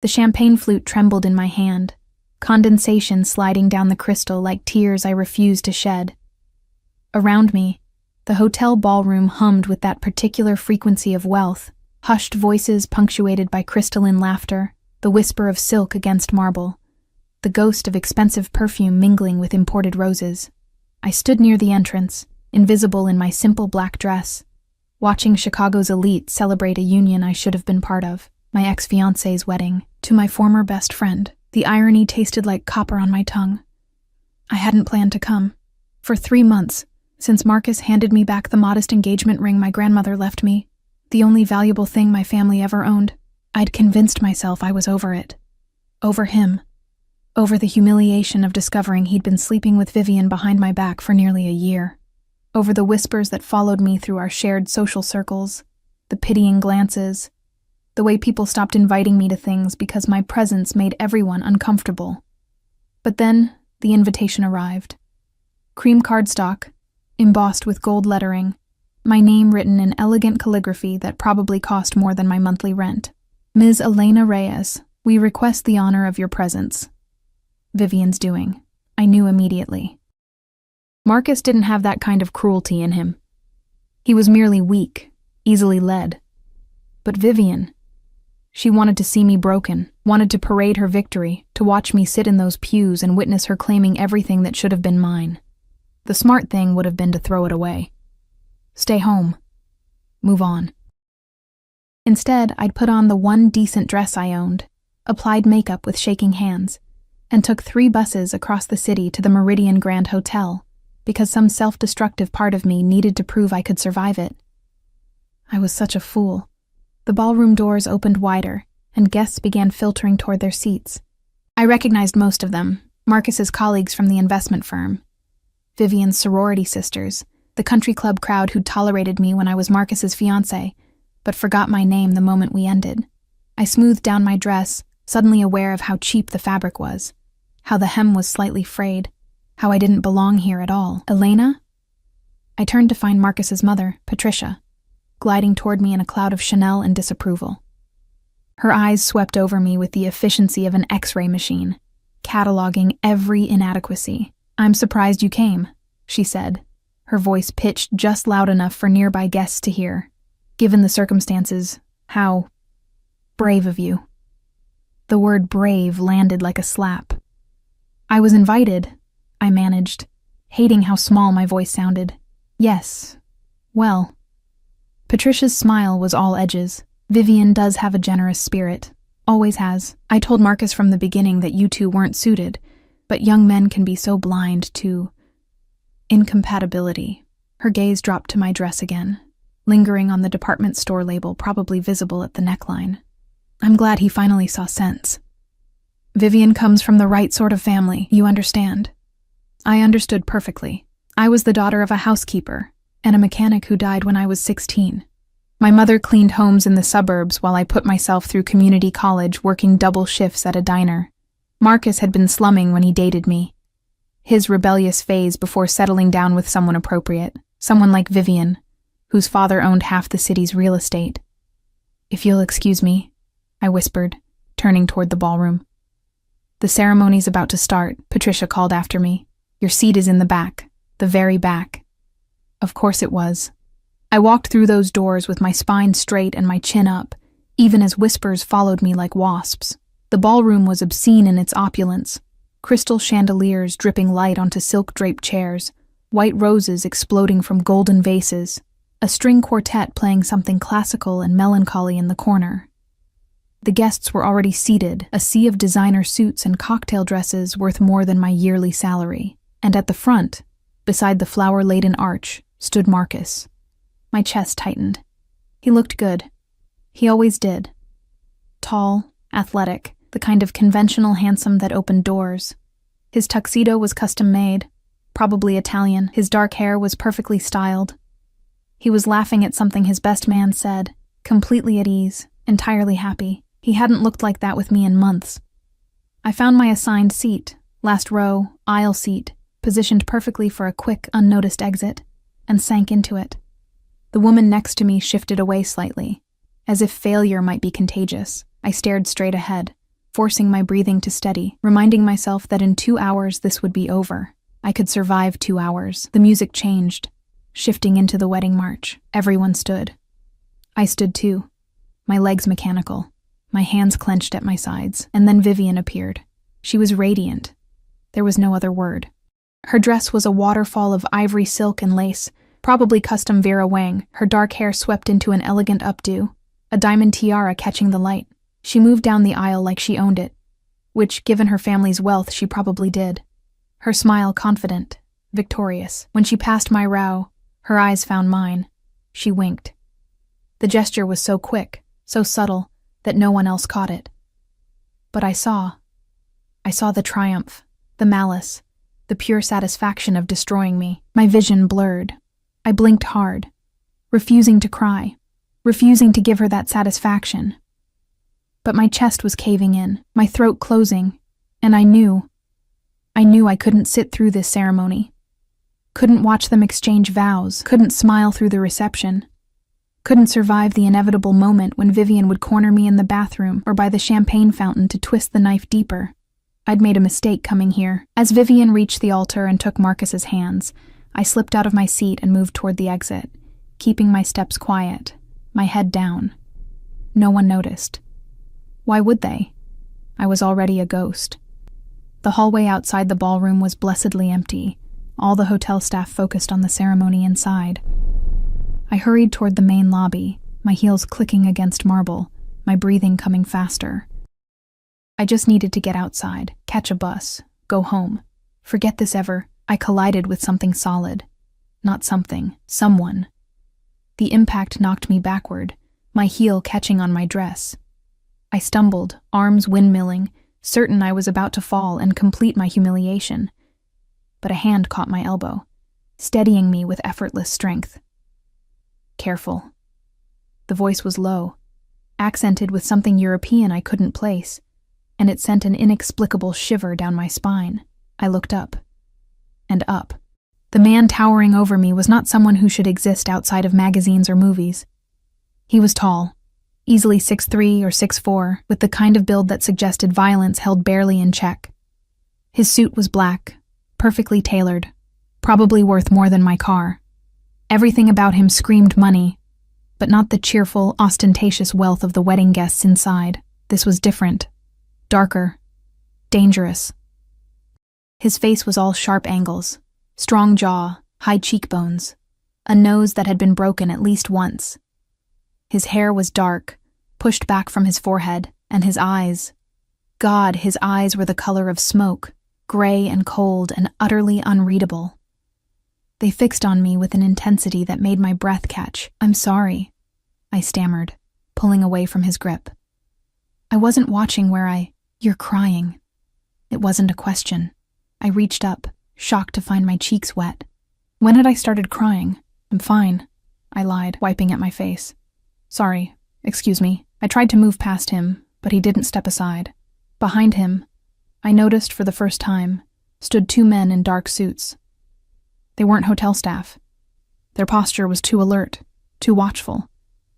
The champagne flute trembled in my hand, condensation sliding down the crystal like tears I refused to shed. Around me, the hotel ballroom hummed with that particular frequency of wealth, hushed voices punctuated by crystalline laughter, the whisper of silk against marble, the ghost of expensive perfume mingling with imported roses. I stood near the entrance, invisible in my simple black dress, watching Chicago's elite celebrate a union I should have been part of, my ex-fiancé's wedding, to my former best friend. The irony tasted like copper on my tongue. I hadn't planned to come. For 3 months, since Marcus handed me back the modest engagement ring my grandmother left me, the only valuable thing my family ever owned, I'd convinced myself I was over it. Over him. Over the humiliation of discovering he'd been sleeping with Vivian behind my back for nearly a year. Over the whispers that followed me through our shared social circles, the pitying glances, the way people stopped inviting me to things because my presence made everyone uncomfortable. But then, the invitation arrived. Cream cardstock, embossed with gold lettering, my name written in elegant calligraphy that probably cost more than my monthly rent. Ms. Elena Reyes, we request the honor of your presence. Vivian's doing. I knew immediately. Marcus didn't have that kind of cruelty in him. He was merely weak, easily led. But Vivian, she wanted to see me broken, wanted to parade her victory, to watch me sit in those pews and witness her claiming everything that should have been mine. The smart thing would have been to throw it away. Stay home. Move on. Instead, I'd put on the one decent dress I owned, applied makeup with shaking hands, and took 3 buses across the city to the Meridian Grand Hotel, because some self-destructive part of me needed to prove I could survive it. I was such a fool. The ballroom doors opened wider, and guests began filtering toward their seats. I recognized most of them, Marcus's colleagues from the investment firm, Vivian's sorority sisters, the country club crowd who'd tolerated me when I was Marcus's fiancé, but forgot my name the moment we ended. I smoothed down my dress, suddenly aware of how cheap the fabric was, how the hem was slightly frayed, how I didn't belong here at all. Elena? I turned to find Marcus's mother, Patricia, gliding toward me in a cloud of Chanel and disapproval. Her eyes swept over me with the efficiency of an X-ray machine, cataloging every inadequacy. "I'm surprised you came," she said, her voice pitched just loud enough for nearby guests to hear. "Given the circumstances, how brave of you." The word brave landed like a slap. "I was invited," I managed, hating how small my voice sounded. "Yes. Well." Patricia's smile was all edges. "Vivian does have a generous spirit. Always has. I told Marcus from the beginning that you two weren't suited, but young men can be so blind to incompatibility." Her gaze dropped to my dress again, lingering on the department store label probably visible at the neckline. I'm glad he finally saw sense. "Vivian comes from the right sort of family, you understand." I understood perfectly. I was the daughter of a housekeeper and a mechanic who died when I was 16. My mother cleaned homes in the suburbs while I put myself through community college working double shifts at a diner. Marcus had been slumming when he dated me. His rebellious phase before settling down with someone appropriate, someone like Vivian, whose father owned half the city's real estate. "If you'll excuse me," I whispered, turning toward the ballroom. "The ceremony's about to start," Patricia called after me. "Your seat is in the back, the very back." Of course it was. I walked through those doors with my spine straight and my chin up, even as whispers followed me like wasps. The ballroom was obscene in its opulence, crystal chandeliers dripping light onto silk-draped chairs, white roses exploding from golden vases, a string quartet playing something classical and melancholy in the corner. The guests were already seated, a sea of designer suits and cocktail dresses worth more than my yearly salary, and at the front, beside the flower-laden arch, stood Marcus. My chest tightened. He looked good. He always did. Tall, athletic, the kind of conventional handsome that opened doors. His tuxedo was custom-made, probably Italian. His dark hair was perfectly styled. He was laughing at something his best man said, completely at ease, entirely happy. He hadn't looked like that with me in months. I found my assigned seat, last row, aisle seat, positioned perfectly for a quick, unnoticed exit, and sank into it. The woman next to me shifted away slightly, as if failure might be contagious. I stared straight ahead, forcing my breathing to steady, reminding myself that in 2 hours this would be over. I could survive 2 hours. The music changed, shifting into the wedding march. Everyone stood. I stood too, my legs mechanical, my hands clenched at my sides, and then Vivian appeared. She was radiant. There was no other word. Her dress was a waterfall of ivory silk and lace, probably custom Vera Wang, her dark hair swept into an elegant updo, a diamond tiara catching the light. She moved down the aisle like she owned it, which, given her family's wealth, she probably did. Her smile confident, victorious. When she passed my brow, her eyes found mine. She winked. The gesture was so quick, so subtle, that no one else caught it. But I saw the triumph, the malice, the pure satisfaction of destroying me. My vision blurred. I blinked hard, refusing to cry, refusing to give her that satisfaction. But my chest was caving in, my throat closing, and I knew I couldn't sit through this ceremony. Couldn't watch them exchange vows, couldn't smile through the reception. Couldn't survive the inevitable moment when Vivian would corner me in the bathroom or by the champagne fountain to twist the knife deeper. I'd made a mistake coming here. As Vivian reached the altar and took Marcus's hands, I slipped out of my seat and moved toward the exit, keeping my steps quiet, my head down. No one noticed. Why would they? I was already a ghost. The hallway outside the ballroom was blessedly empty, all the hotel staff focused on the ceremony inside. I hurried toward the main lobby, my heels clicking against marble, my breathing coming faster. I just needed to get outside, catch a bus, go home. Forget this ever. I collided with something solid. Not something, someone. The impact knocked me backward, my heel catching on my dress. I stumbled, arms windmilling, certain I was about to fall and complete my humiliation. But a hand caught my elbow, steadying me with effortless strength. Careful. The voice was low, accented with something European I couldn't place, and it sent an inexplicable shiver down my spine. I looked up. And up. The man towering over me was not someone who should exist outside of magazines or movies. He was tall, easily 6'3" or 6'4", with the kind of build that suggested violence held barely in check. His suit was black, perfectly tailored, probably worth more than my car. Everything about him screamed money, but not the cheerful, ostentatious wealth of the wedding guests inside. This was different, darker, dangerous. His face was all sharp angles, strong jaw, high cheekbones, a nose that had been broken at least once. His hair was dark, pushed back from his forehead, and his eyes. God, his eyes were the color of smoke, gray and cold and utterly unreadable. They fixed on me with an intensity that made my breath catch. "I'm sorry," I stammered, pulling away from his grip. "I wasn't watching where You're crying." It wasn't a question. I reached up, shocked to find my cheeks wet. "When had I started crying? I'm fine," I lied, wiping at my face. "Sorry, excuse me." I tried to move past him, but he didn't step aside. Behind him, I noticed for the first time, stood 2 men in dark suits. They weren't hotel staff. Their posture was too alert, too watchful,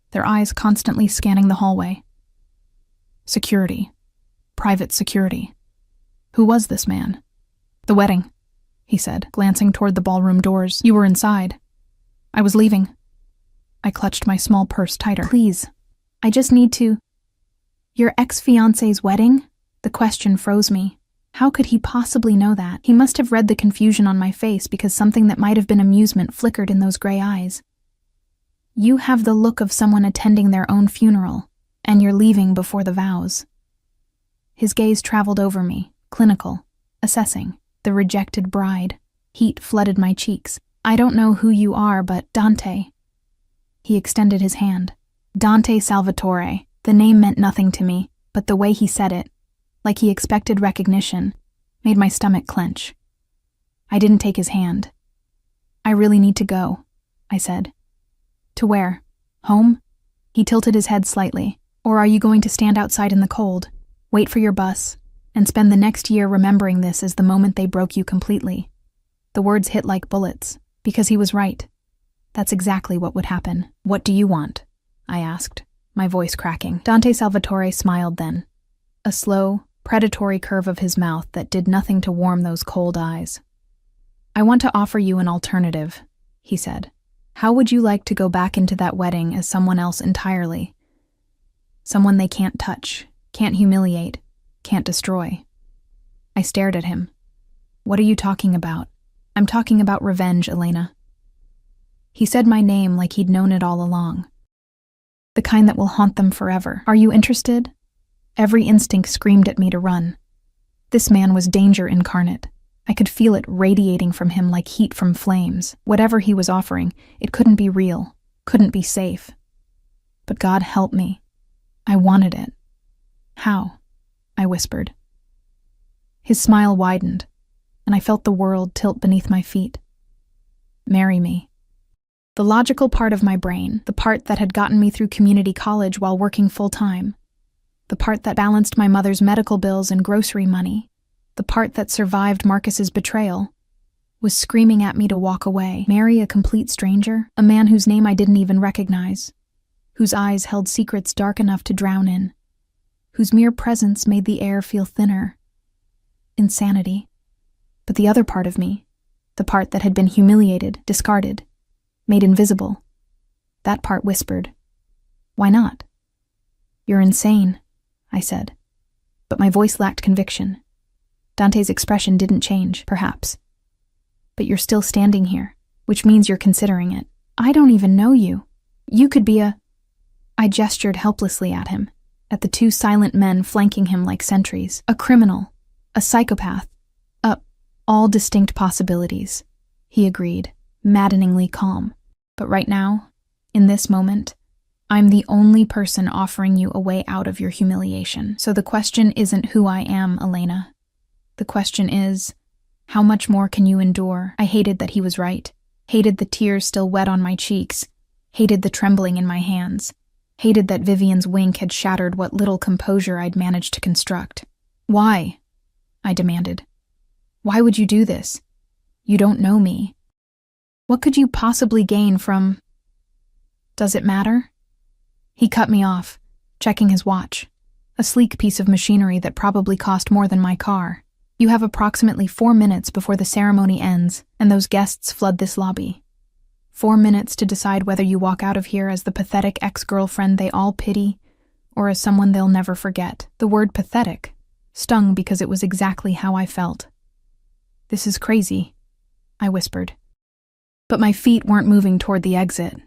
their eyes constantly scanning the hallway. Security. Private security. Who was this man? "The wedding," he said, glancing toward the ballroom doors. "You were inside." "I was leaving." I clutched my small purse tighter. "Please, I just need to—" "Your ex-fiancé's wedding?" The question froze me. How could he possibly know that? He must have read the confusion on my face because something that might have been amusement flickered in those gray eyes. "You have the look of someone attending their own funeral, and you're leaving before the vows." His gaze traveled over me, clinical, assessing, the rejected bride. Heat flooded my cheeks. "I don't know who you are, but Dante." He extended his hand. Dante Salvatore. The name meant nothing to me, but the way he said it, like he expected recognition, made my stomach clench. I didn't take his hand. "I really need to go," I said. "To where? Home?" He tilted his head slightly. "Or are you going to stand outside in the cold, wait for your bus, and spend the next year remembering this as the moment they broke you completely?" The words hit like bullets, because he was right. That's exactly what would happen. "What do you want?" I asked, my voice cracking. Dante Salvatore smiled then. A slow, predatory curve of his mouth that did nothing to warm those cold eyes. "I want to offer you an alternative," he said. "How would you like to go back into that wedding as someone else entirely? Someone they can't touch, can't humiliate, can't destroy." I stared at him. "What are you talking about?" "I'm talking about revenge, Elena." He said my name like he'd known it all along. "The kind that will haunt them forever. Are you interested?" Every instinct screamed at me to run. This man was danger incarnate. I could feel it radiating from him like heat from flames. Whatever he was offering, it couldn't be real, couldn't be safe. But God help me. I wanted it. "How?" I whispered. His smile widened, and I felt the world tilt beneath my feet. "Marry me." The logical part of my brain, the part that had gotten me through community college while working full-time, the part that balanced my mother's medical bills and grocery money, the part that survived Marcus's betrayal, was screaming at me to walk away. Marry a complete stranger, a man whose name I didn't even recognize, whose eyes held secrets dark enough to drown in, whose mere presence made the air feel thinner. Insanity. But the other part of me, the part that had been humiliated, discarded, made invisible, that part whispered, "Why not?" "You're insane," I said. But my voice lacked conviction. Dante's expression didn't change, perhaps. "But you're still standing here, which means you're considering it. I don't even know you. You could be a—" I gestured helplessly at him, at the two silent men flanking him like sentries. "A criminal, a psychopath, all distinct possibilities," he agreed, maddeningly calm. "But right now, in this moment, I'm the only person offering you a way out of your humiliation. So the question isn't who I am, Elena. The question is, how much more can you endure?" I hated that he was right, hated the tears still wet on my cheeks, hated the trembling in my hands, hated that Vivian's wink had shattered what little composure I'd managed to construct. "Why?" I demanded. "Why would you do this? You don't know me. What could you possibly gain from—" "Does it matter?" He cut me off, checking his watch, a sleek piece of machinery that probably cost more than my car. "You have approximately 4 minutes before the ceremony ends and those guests flood this lobby. 4 minutes to decide whether you walk out of here as the pathetic ex-girlfriend they all pity or as someone they'll never forget." The word pathetic stung because it was exactly how I felt. "This is crazy," I whispered. But my feet weren't moving toward the exit.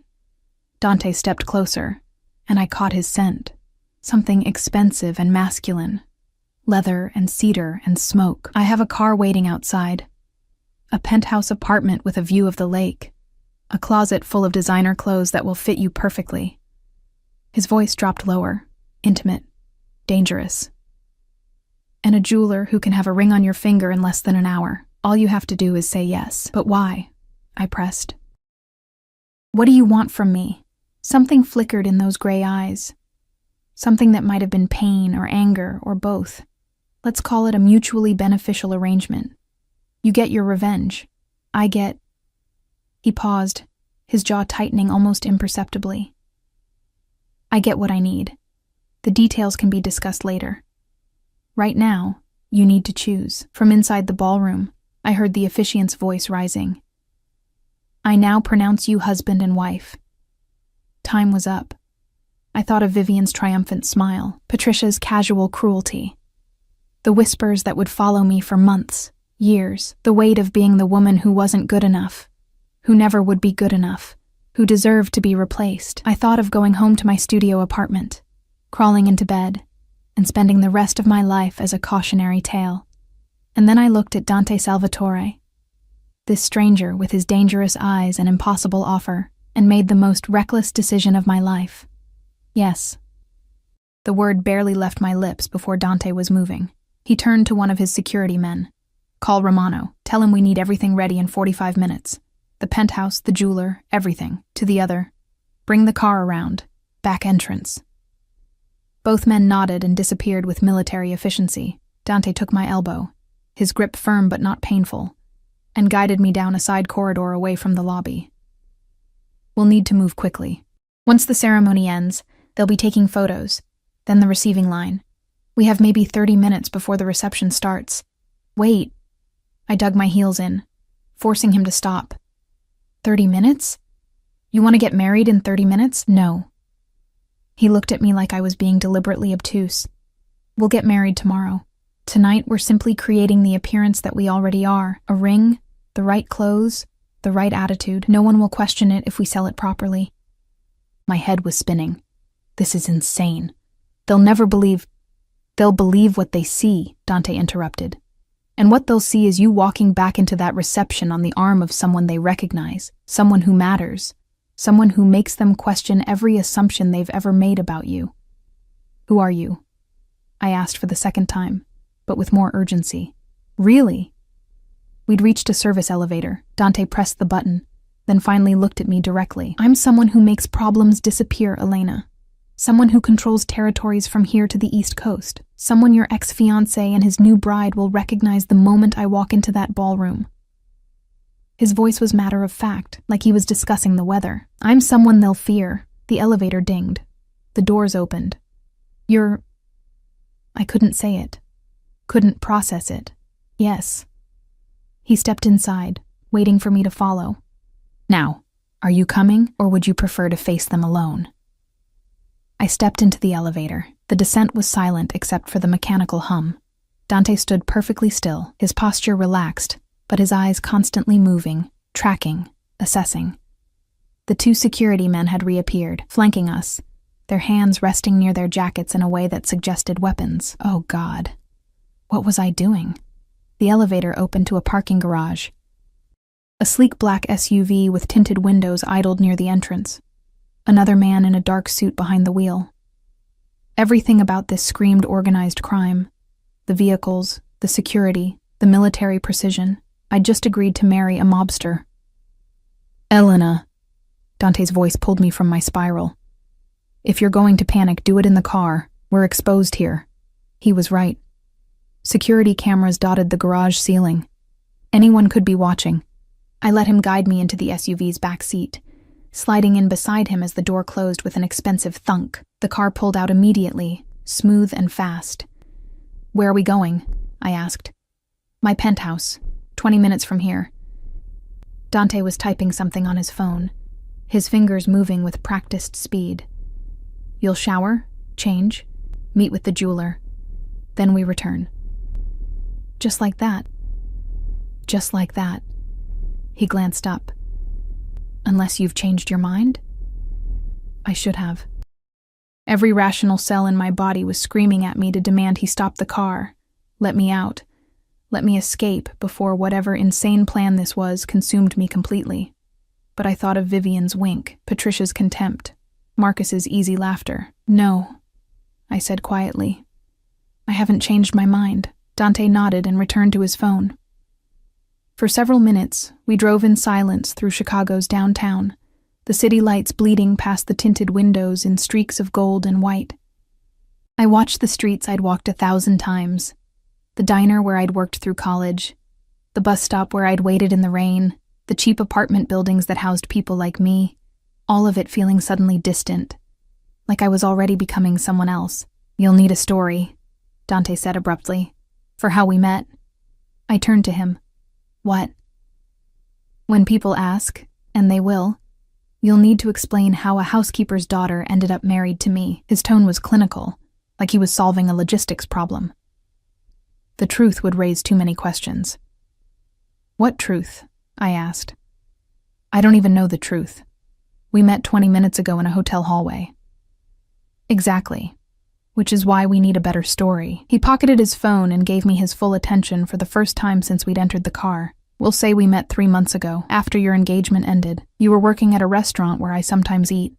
Dante stepped closer, and I caught his scent, something expensive and masculine. Leather and cedar and smoke. "I have a car waiting outside. A penthouse apartment with a view of the lake. A closet full of designer clothes that will fit you perfectly." His voice dropped lower, intimate, dangerous. "And a jeweler who can have a ring on your finger in less than an hour. All you have to do is say yes." "But why?" I pressed. "What do you want from me?" Something flickered in those gray eyes. Something that might have been pain or anger or both. Let's call it a mutually beneficial arrangement. You get your revenge. I get— He paused, his jaw tightening almost imperceptibly. "I get what I need. The details can be discussed later. Right now, you need to choose." From inside the ballroom, I heard the officiant's voice rising. "I now pronounce you husband and wife." Time was up. I thought of Vivian's triumphant smile, Patricia's casual cruelty, the whispers that would follow me for months, years, the weight of being the woman who wasn't good enough, who never would be good enough, who deserved to be replaced. I thought of going home to my studio apartment, crawling into bed, and spending the rest of my life as a cautionary tale. And then I looked at Dante Salvatore, this stranger with his dangerous eyes and impossible offer, and made the most reckless decision of my life. Yes. The word barely left my lips before Dante was moving. He turned to one of his security men. "Call Romano. Tell him we need everything ready in 45 minutes. The penthouse, the jeweler, everything." To the other, "Bring the car around. Back entrance." Both men nodded and disappeared with military efficiency. Dante took my elbow, his grip firm but not painful, and guided me down a side corridor away from the lobby. "We'll need to move quickly. Once the ceremony ends, they'll be taking photos, then the receiving line. We have maybe 30 minutes before the reception starts. Wait. I dug my heels in, forcing him to stop. 30 minutes? You want to get married in 30 minutes? No. He looked at me like I was being deliberately obtuse. We'll get married tomorrow. Tonight, we're simply creating the appearance that we already are. A ring, the right clothes, the right attitude. No one will question it if we sell it properly. My head was spinning. This is insane. They'll believe what they see, Dante interrupted. And what they'll see is you walking back into that reception on the arm of someone they recognize, someone who matters, someone who makes them question every assumption they've ever made about you. Who are you? I asked for the second time, but with more urgency. Really? We'd reached a service elevator. Dante pressed the button, then finally looked at me directly. I'm someone who makes problems disappear, Elena. Someone who controls territories from here to the East Coast. Someone your ex-fiancé and his new bride will recognize the moment I walk into that ballroom. His voice was matter of fact, like he was discussing the weather. I'm someone they'll fear. The elevator dinged. The doors opened. I couldn't say it. Couldn't process it. Yes. He stepped inside, waiting for me to follow. Now, are you coming, or would you prefer to face them alone? I stepped into the elevator. The descent was silent except for the mechanical hum. Dante stood perfectly still, his posture relaxed, but his eyes constantly moving, tracking, assessing. The two security men had reappeared, flanking us, their hands resting near their jackets in a way that suggested weapons. Oh God. What was I doing? The elevator opened to a parking garage. A sleek black SUV with tinted windows idled near the entrance. Another man in a dark suit behind the wheel. Everything about this screamed organized crime. The vehicles, the security, the military precision. I'd just agreed to marry a mobster. Elena. Dante's voice pulled me from my spiral. If you're going to panic, do it in the car. We're exposed here. He was right. Security cameras dotted the garage ceiling. Anyone could be watching. I let him guide me into the SUV's back seat, sliding in beside him as the door closed with an expensive thunk. The car pulled out immediately, smooth and fast. Where are we going? I asked. My penthouse, 20 minutes from here. Dante was typing something on his phone, his fingers moving with practiced speed. You'll shower, change, meet with the jeweler. Then we return. Just like that. Just like that. He glanced up. Unless you've changed your mind? I should have. Every rational cell in my body was screaming at me to demand he stop the car, let me out, let me escape before whatever insane plan this was consumed me completely. But I thought of Vivian's wink, Patricia's contempt, Marcus's easy laughter. No, I said quietly. I haven't changed my mind. Dante nodded and returned to his phone. For several minutes, we drove in silence through Chicago's downtown, the city lights bleeding past the tinted windows in streaks of gold and white. I watched the streets I'd walked 1,000 times, the diner where I'd worked through college, the bus stop where I'd waited in the rain, the cheap apartment buildings that housed people like me, all of it feeling suddenly distant, like I was already becoming someone else. You'll need a story, Dante said abruptly, for how we met. I turned to him. What? When people ask, and they will, you'll need to explain how a housekeeper's daughter ended up married to me. His tone was clinical, like he was solving a logistics problem. The truth would raise too many questions. What truth? I asked. I don't even know the truth. We met 20 minutes ago in a hotel hallway. Exactly. Which is why we need a better story. He pocketed his phone and gave me his full attention for the first time since we'd entered the car. We'll say we met 3 months ago, after your engagement ended. You were working at a restaurant where I sometimes eat.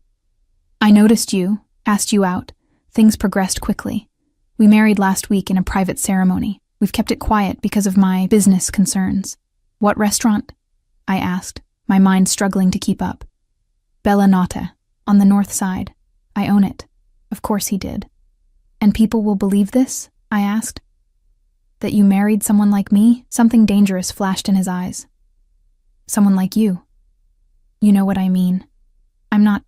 I noticed you, asked you out. Things progressed quickly. We married last week in a private ceremony. We've kept it quiet because of my business concerns. What restaurant? I asked, my mind struggling to keep up. Bella Nata, on the north side. I own it. Of course he did. And people will believe this? I asked. That you married someone like me? Something dangerous flashed in his eyes. Someone like you. You know what I mean. I'm not...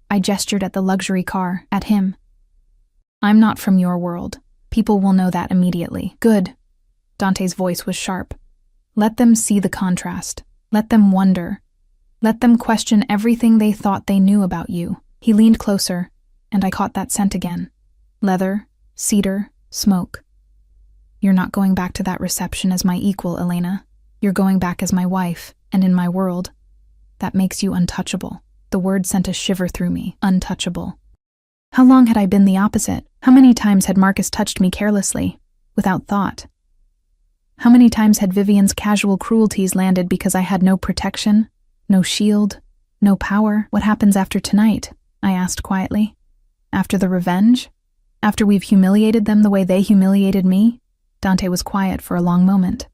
I gestured at the luxury car, at him. I'm not from your world. People will know that immediately. Good. Dante's voice was sharp. Let them see the contrast. Let them wonder. Let them question everything they thought they knew about you. He leaned closer, and I caught that scent again. Leather, cedar, smoke. You're not going back to that reception as my equal, Elena. You're going back as my wife, and in my world. That makes you untouchable. The word sent a shiver through me. Untouchable. How long had I been the opposite? How many times had Marcus touched me carelessly, without thought? How many times had Vivian's casual cruelties landed because I had no protection, no shield, no power? What happens after tonight? I asked quietly. After the revenge? After we've humiliated them the way they humiliated me? Dante was quiet for a long moment.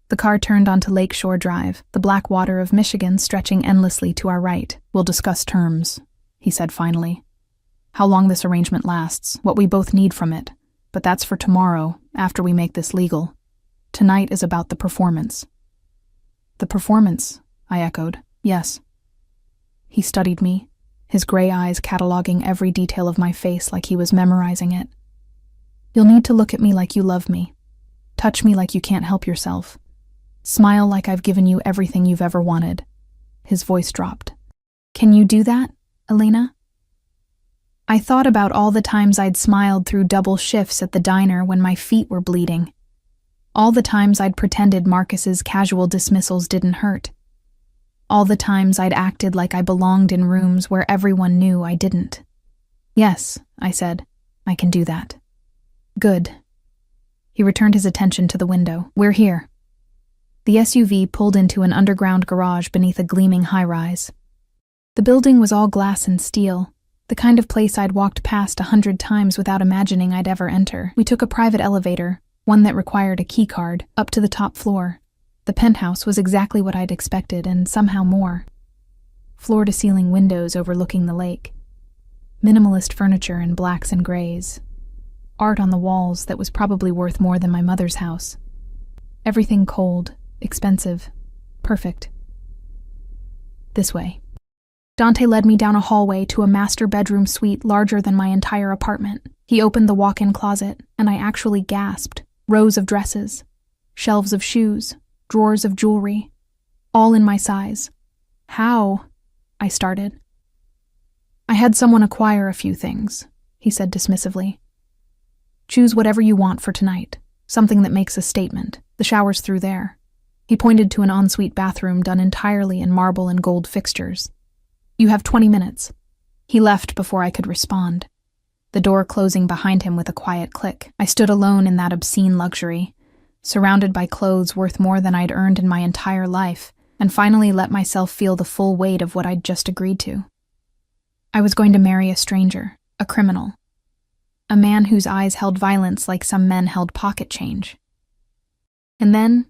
The car turned onto Lakeshore Drive, the black water of Michigan stretching endlessly to our right. We'll discuss terms, he said finally. How long this arrangement lasts, what we both need from it. But that's for tomorrow, after we make this legal. Tonight is about the performance. The performance, I echoed. Yes. He studied me, his gray eyes cataloging every detail of my face like he was memorizing it. You'll need to look at me like you love me. Touch me like you can't help yourself. Smile like I've given you everything you've ever wanted. His voice dropped. Can you do that, Elena? I thought about all the times I'd smiled through double shifts at the diner when my feet were bleeding. All the times I'd pretended Marcus's casual dismissals didn't hurt. All the times I'd acted like I belonged in rooms where everyone knew I didn't. Yes, I said, I can do that. Good. He returned his attention to the window. We're here. The SUV pulled into an underground garage beneath a gleaming high-rise. The building was all glass and steel, the kind of place I'd walked past 100 times without imagining I'd ever enter. We took a private elevator, one that required a keycard, up to the top floor. The penthouse was exactly what I'd expected, and somehow more. Floor-to-ceiling windows overlooking the lake. Minimalist furniture in blacks and grays. Art on the walls that was probably worth more than my mother's house. Everything cold, expensive, perfect. This way. Dante led me down a hallway to a master bedroom suite larger than my entire apartment. He opened the walk-in closet, and I actually gasped. Rows of dresses, shelves of shoes, drawers of jewelry, all in my size. How? I started. I had someone acquire a few things, he said dismissively. Choose whatever you want for tonight, something that makes a statement. The shower's through there. He pointed to an ensuite bathroom done entirely in marble and gold fixtures. You have 20 minutes. He left before I could respond, the door closing behind him with a quiet click. I stood alone in that obscene luxury, surrounded by clothes worth more than I'd earned in my entire life, and finally let myself feel the full weight of what I'd just agreed to. I was going to marry a stranger, a criminal, a man whose eyes held violence like some men held pocket change. And then,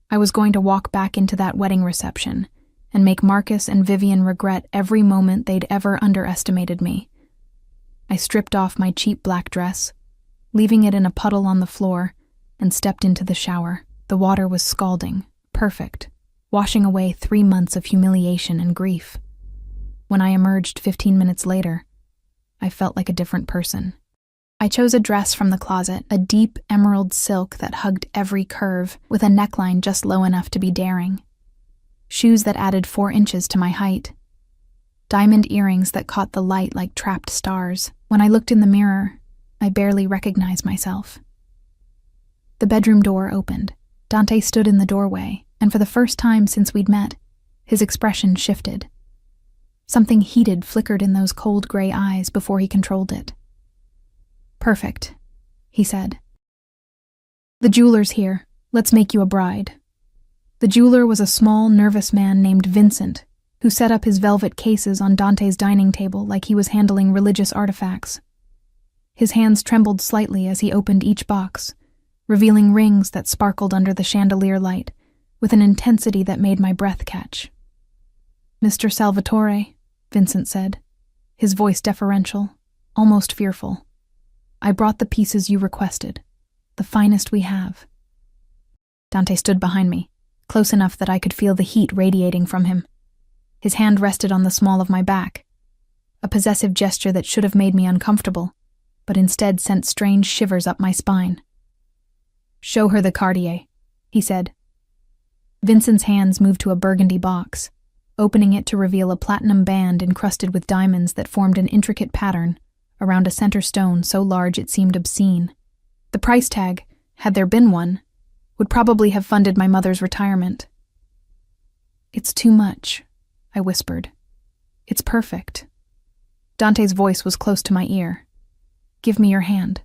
I was going to walk back into that wedding reception and make Marcus and Vivian regret every moment they'd ever underestimated me. I stripped off my cheap black dress, leaving it in a puddle on the floor, and stepped into the shower. The water was scalding, perfect, washing away 3 months of humiliation and grief. When I emerged 15 minutes later, I felt like a different person. I chose a dress from the closet, a deep emerald silk that hugged every curve, with a neckline just low enough to be daring. Shoes that added 4 inches to my height. Diamond earrings that caught the light like trapped stars. When I looked in the mirror, I barely recognized myself. The bedroom door opened. Dante stood in the doorway, and for the first time since we'd met, his expression shifted. Something heated flickered in those cold gray eyes before he controlled it. Perfect, he said. The jeweler's here. Let's make you a bride. The jeweler was a small, nervous man named Vincent, who set up his velvet cases on Dante's dining table like he was handling religious artifacts. His hands trembled slightly as he opened each box, revealing rings that sparkled under the chandelier light with an intensity that made my breath catch. Mr. Salvatore, Vincent said, his voice deferential, almost fearful. I brought the pieces you requested, the finest we have. Dante stood behind me, close enough that I could feel the heat radiating from him. His hand rested on the small of my back, a possessive gesture that should have made me uncomfortable, but instead sent strange shivers up my spine. "Show her the Cartier," he said. Vincent's hands moved to a burgundy box, opening it to reveal a platinum band encrusted with diamonds that formed an intricate pattern around a center stone so large it seemed obscene. The price tag, had there been one, would probably have funded my mother's retirement. "It's too much," I whispered. "It's perfect." Dante's voice was close to my ear. "Give me your hand."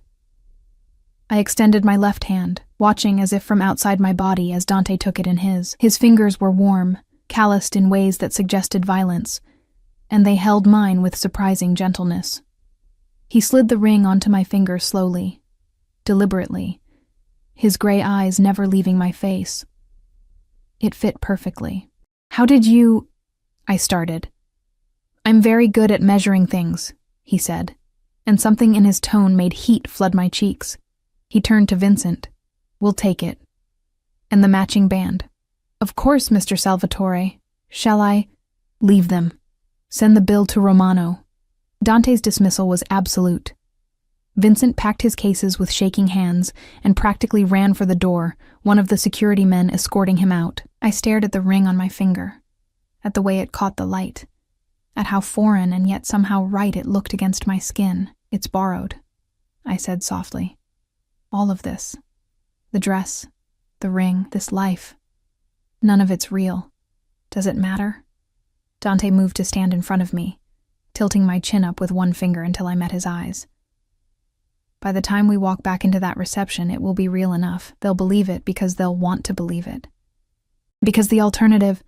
I extended my left hand, watching as if from outside my body as Dante took it in his. His fingers were warm, calloused in ways that suggested violence, and they held mine with surprising gentleness. He slid the ring onto my finger slowly, deliberately, his gray eyes never leaving my face. It fit perfectly. "How did you—" I started. "I'm very good at measuring things," he said, and something in his tone made heat flood my cheeks. He turned to Vincent. "We'll take it. And the matching band." "Of course, Mr. Salvatore. Shall I—" "Leave them. Send the bill to Romano." Dante's dismissal was absolute. Vincent packed his cases with shaking hands and practically ran for the door, one of the security men escorting him out. I stared at the ring on my finger, at the way it caught the light, at how foreign and yet somehow right it looked against my skin. "It's borrowed," I said softly. "All of this. The dress, the ring, this life. None of it's real. Does it matter?" Dante moved to stand in front of me, tilting my chin up with one finger until I met his eyes. "By the time we walk back into that reception, it will be real enough. They'll believe it because they'll want to believe it. Because the alternative,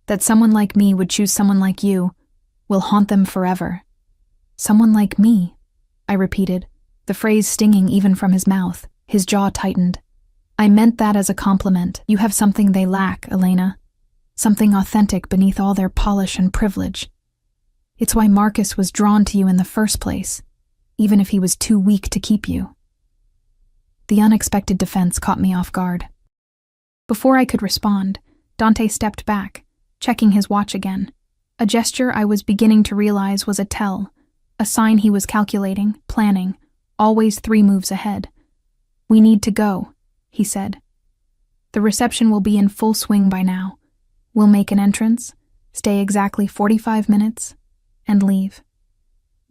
that someone like me would choose someone like you, will haunt them forever." "Someone like me," I repeated, the phrase stinging even from his mouth. His jaw tightened. "I meant that as a compliment. You have something they lack, Elena. Something authentic beneath all their polish and privilege. It's why Marcus was drawn to you in the first place, even if he was too weak to keep you." The unexpected defense caught me off guard. Before I could respond, Dante stepped back, checking his watch again, a gesture I was beginning to realize was a tell, a sign he was calculating, planning, always 3 moves ahead. "We need to go," he said. "The reception will be in full swing by now. We'll make an entrance, stay exactly 45 minutes, and leave.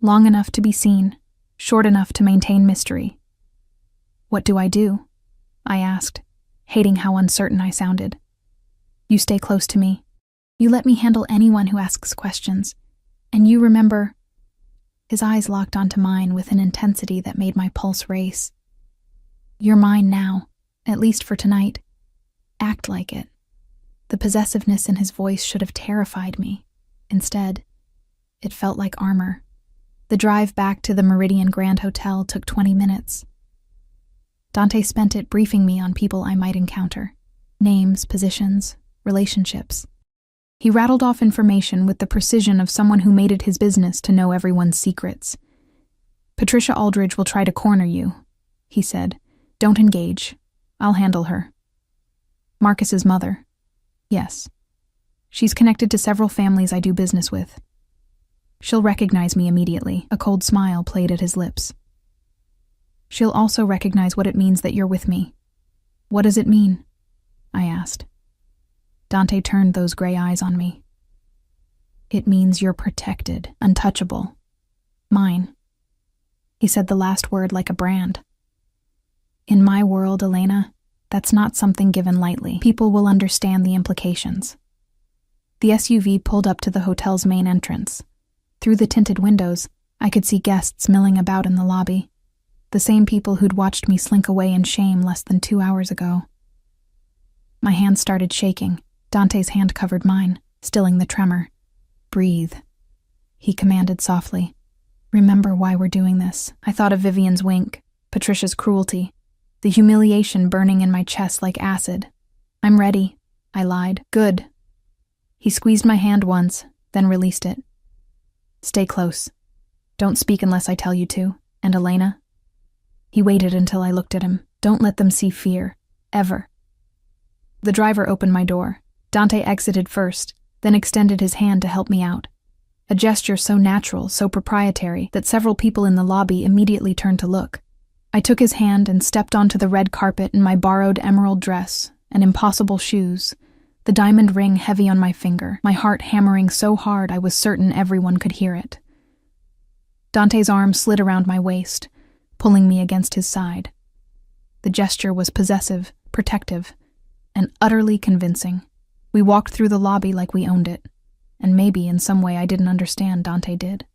Long enough to be seen, short enough to maintain mystery." "What do I do?" I asked, hating how uncertain I sounded. "You stay close to me. You let me handle anyone who asks questions. And you remember—" His eyes locked onto mine with an intensity that made my pulse race. "You're mine now, at least for tonight. Act like it." The possessiveness in his voice should have terrified me. Instead, it felt like armor. The drive back to the Meridian Grand Hotel took 20 minutes. Dante spent it briefing me on people I might encounter. Names, positions, relationships. He rattled off information with the precision of someone who made it his business to know everyone's secrets. "Patricia Aldridge will try to corner you," he said. "Don't engage. I'll handle her." "Marcus's mother." "Yes. She's connected to several families I do business with. She'll recognize me immediately." A cold smile played at his lips. "She'll also recognize what it means that you're with me." "What does it mean?" I asked. Dante turned those gray eyes on me. "It means you're protected, untouchable. Mine." He said the last word like a brand. "In my world, Elena, that's not something given lightly. People will understand the implications." The SUV pulled up to the hotel's main entrance. Through the tinted windows, I could see guests milling about in the lobby, the same people who'd watched me slink away in shame less than 2 hours ago. My hand started shaking. Dante's hand covered mine, stilling the tremor. "Breathe," he commanded softly. "Remember why we're doing this." I thought of Vivian's wink, Patricia's cruelty, the humiliation burning in my chest like acid. "I'm ready," I lied. "Good." He squeezed my hand once, then released it. "Stay close. Don't speak unless I tell you to. And Elena?" He waited until I looked at him. "Don't let them see fear. Ever." The driver opened my door. Dante exited first, then extended his hand to help me out. a gesture so natural, so proprietary, that several people in the lobby immediately turned to look. I took his hand and stepped onto the red carpet in my borrowed emerald dress and impossible shoes, the diamond ring heavy on my finger, my heart hammering so hard I was certain everyone could hear it. Dante's arm slid around my waist, pulling me against his side. The gesture was possessive, protective, and utterly convincing. We walked through the lobby like we owned it, and maybe in some way I didn't understand Dante did.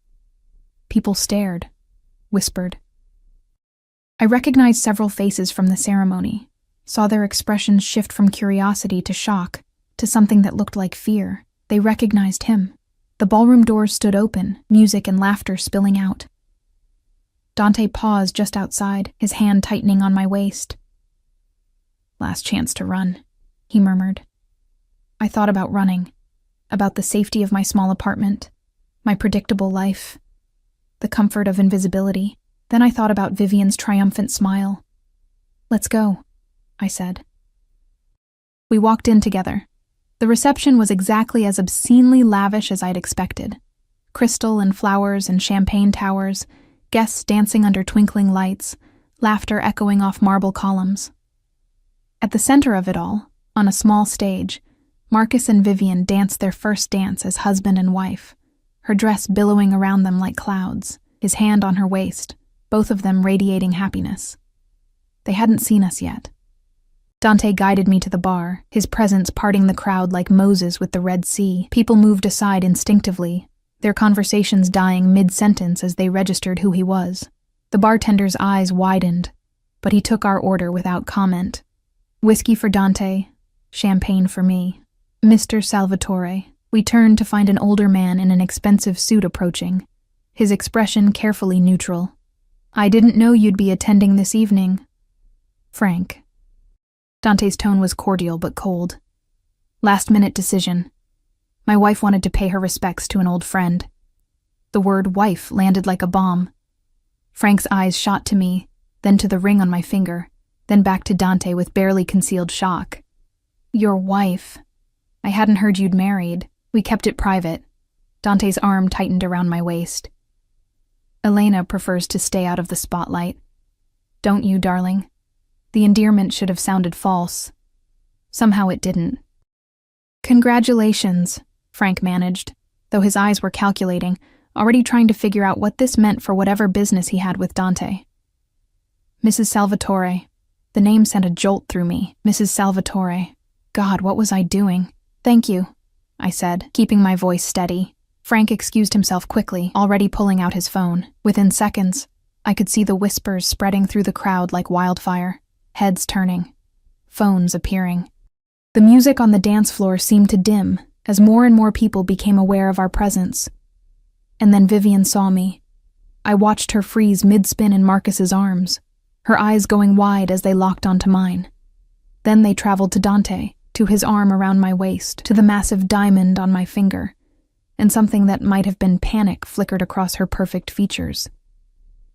People stared, whispered. I recognized several faces from the ceremony, saw their expressions shift from curiosity to shock, to something that looked like fear. They recognized him. The ballroom doors stood open, music and laughter spilling out. Dante paused just outside, his hand tightening on my waist. "Last chance to run," he murmured. I thought about running, about the safety of my small apartment, my predictable life, the comfort of invisibility. Then I thought about Vivian's triumphant smile. "Let's go," I said. We walked in together. The reception was exactly as obscenely lavish as I'd expected. Crystal and flowers and champagne towers, guests dancing under twinkling lights, laughter echoing off marble columns. At the center of it all, on a small stage, Marcus and Vivian danced their first dance as husband and wife, her dress billowing around them like clouds, his hand on her waist, both of them radiating happiness. They hadn't seen us yet. Dante guided me to the bar, his presence parting the crowd like Moses with the Red Sea. People moved aside instinctively, their conversations dying mid-sentence as they registered who he was. The bartender's eyes widened, but he took our order without comment. Whiskey for Dante, champagne for me. "Mr. Salvatore." We turned to find an older man in an expensive suit approaching, his expression carefully neutral. "I didn't know you'd be attending this evening, Frank." Dante's tone was cordial but cold. "Last-minute decision. My wife wanted to pay her respects to an old friend." The word wife landed like a bomb. Frank's eyes shot to me, then to the ring on my finger, then back to Dante with barely concealed shock. "Your wife? I hadn't heard you'd married. We kept it private." Dante's arm tightened around my waist. "Elena prefers to stay out of the spotlight. Don't you, darling?" The endearment should have sounded false. Somehow it didn't. "Congratulations," Frank managed, though his eyes were calculating, already trying to figure out what this meant for whatever business he had with Dante. "Mrs. Salvatore." The name sent a jolt through me. Mrs. Salvatore. God, what was I doing? "Thank you," I said, keeping my voice steady. Frank excused himself quickly, already pulling out his phone. Within seconds, I could see the whispers spreading through the crowd like wildfire. Heads turning, phones appearing. The music on the dance floor seemed to dim as more and more people became aware of our presence. And then Vivian saw me. I watched her freeze mid-spin in Marcus's arms, her eyes going wide as they locked onto mine. Then they traveled to Dante, to his arm around my waist, to the massive diamond on my finger, and something that might have been panic flickered across her perfect features.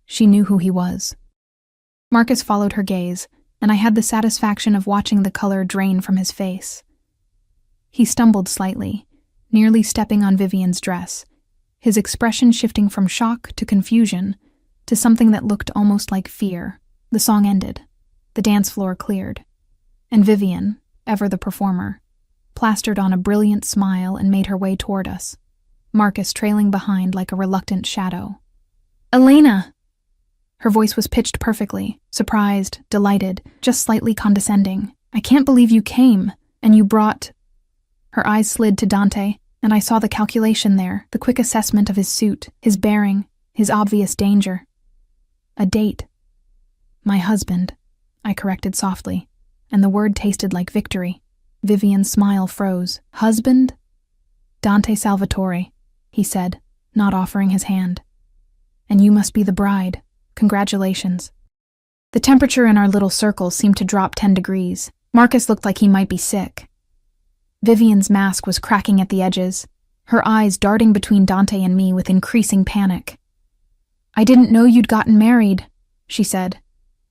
She knew who he was. Marcus followed her gaze, and I had the satisfaction of watching the color drain from his face. He stumbled slightly, nearly stepping on Vivian's dress, his expression shifting from shock to confusion to something that looked almost like fear. The song ended. The dance floor cleared. And Vivian, ever the performer, plastered on a brilliant smile and made her way toward us, Marcus trailing behind like a reluctant shadow. "Elena!" Her voice was pitched perfectly, surprised, delighted, just slightly condescending. "I can't believe you came, and you brought—" Her eyes slid to Dante, and I saw the calculation there, the quick assessment of his suit, his bearing, his obvious danger. "A date." "My husband," I corrected softly, and the word tasted like victory. Vivian's smile froze. "Husband?" "Dante Salvatore," he said, not offering his hand. "And you must be the bride. Congratulations." The temperature in our little circle seemed to drop 10 degrees. Marcus looked like he might be sick. Vivian's mask was cracking at the edges, her eyes darting between Dante and me with increasing panic. "I didn't know you'd gotten married," she said,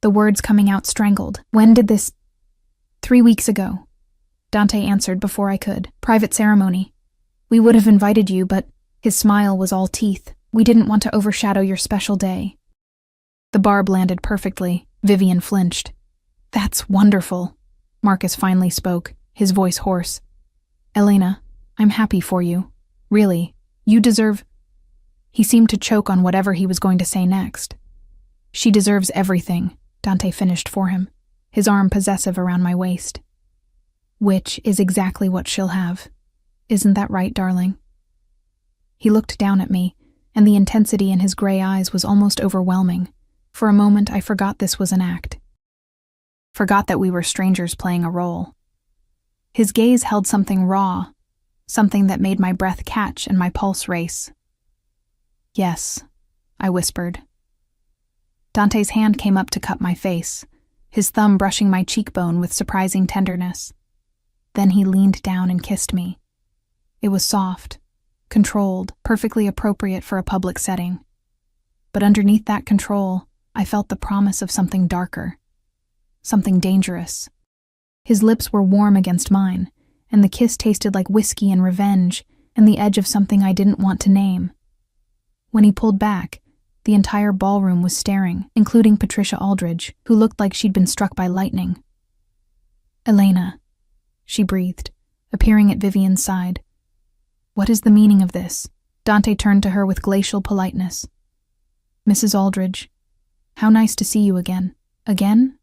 the words coming out strangled. "When did this—" 3 weeks ago," Dante answered before I could. "Private ceremony. We would have invited you, but His smile was all teeth. "We didn't want to overshadow your special day." The barb landed perfectly. Vivian flinched. "That's wonderful." Marcus finally spoke, his voice hoarse. "Elena, I'm happy for you. Really, you deserve—" He seemed to choke on whatever he was going to say next. "She deserves everything," Dante finished for him, his arm possessive around my waist. "Which is exactly what she'll have. Isn't that right, darling?" He looked down at me, and the intensity in his gray eyes was almost overwhelming. For a moment, I forgot this was an act. Forgot that we were strangers playing a role. His gaze held something raw, something that made my breath catch and my pulse race. "Yes," I whispered. Dante's hand came up to cup my face, his thumb brushing my cheekbone with surprising tenderness. Then he leaned down and kissed me. It was soft, controlled, perfectly appropriate for a public setting. But underneath that control, I felt the promise of something darker, something dangerous. His lips were warm against mine, and the kiss tasted like whiskey and revenge and the edge of something I didn't want to name. When he pulled back, the entire ballroom was staring, including Patricia Aldridge, who looked like she'd been struck by lightning. "Elena," she breathed, appearing at Vivian's side. "What is the meaning of this?" Dante turned to her with glacial politeness. "Mrs. Aldridge, how nice to see you again." "Again?"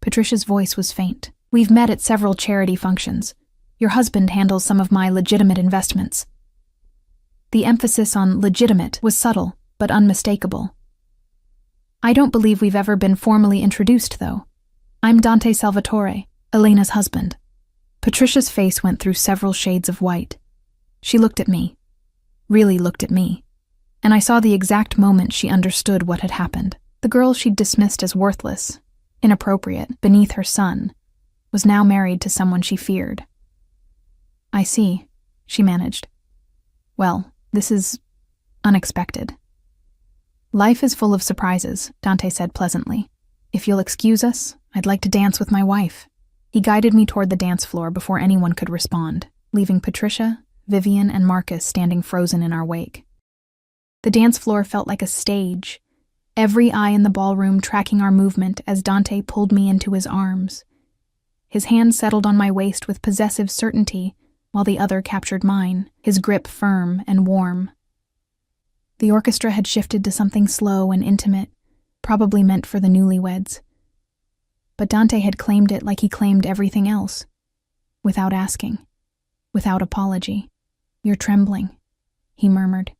Patricia's voice was faint. "We've met at several charity functions. Your husband handles some of my legitimate investments." The emphasis on legitimate was subtle, but unmistakable. "I don't believe we've ever been formally introduced, though. I'm Dante Salvatore, Elena's husband." Patricia's face went through several shades of white. She looked at me, really looked at me, and I saw the exact moment she understood what had happened. The girl she'd dismissed as worthless, inappropriate, beneath her son, was now married to someone she feared. "I see," she managed. "Well, this is unexpected." "Life is full of surprises," Dante said pleasantly. "If you'll excuse us, I'd like to dance with my wife." He guided me toward the dance floor before anyone could respond, leaving Patricia, Vivian, and Marcus standing frozen in our wake. The dance floor felt like a stage, every eye in the ballroom tracking our movement as Dante pulled me into his arms. His hand settled on my waist with possessive certainty, while the other captured mine, his grip firm and warm. The orchestra had shifted to something slow and intimate, probably meant for the newlyweds. But Dante had claimed it like he claimed everything else, without asking, without apology. "You're trembling," he murmured,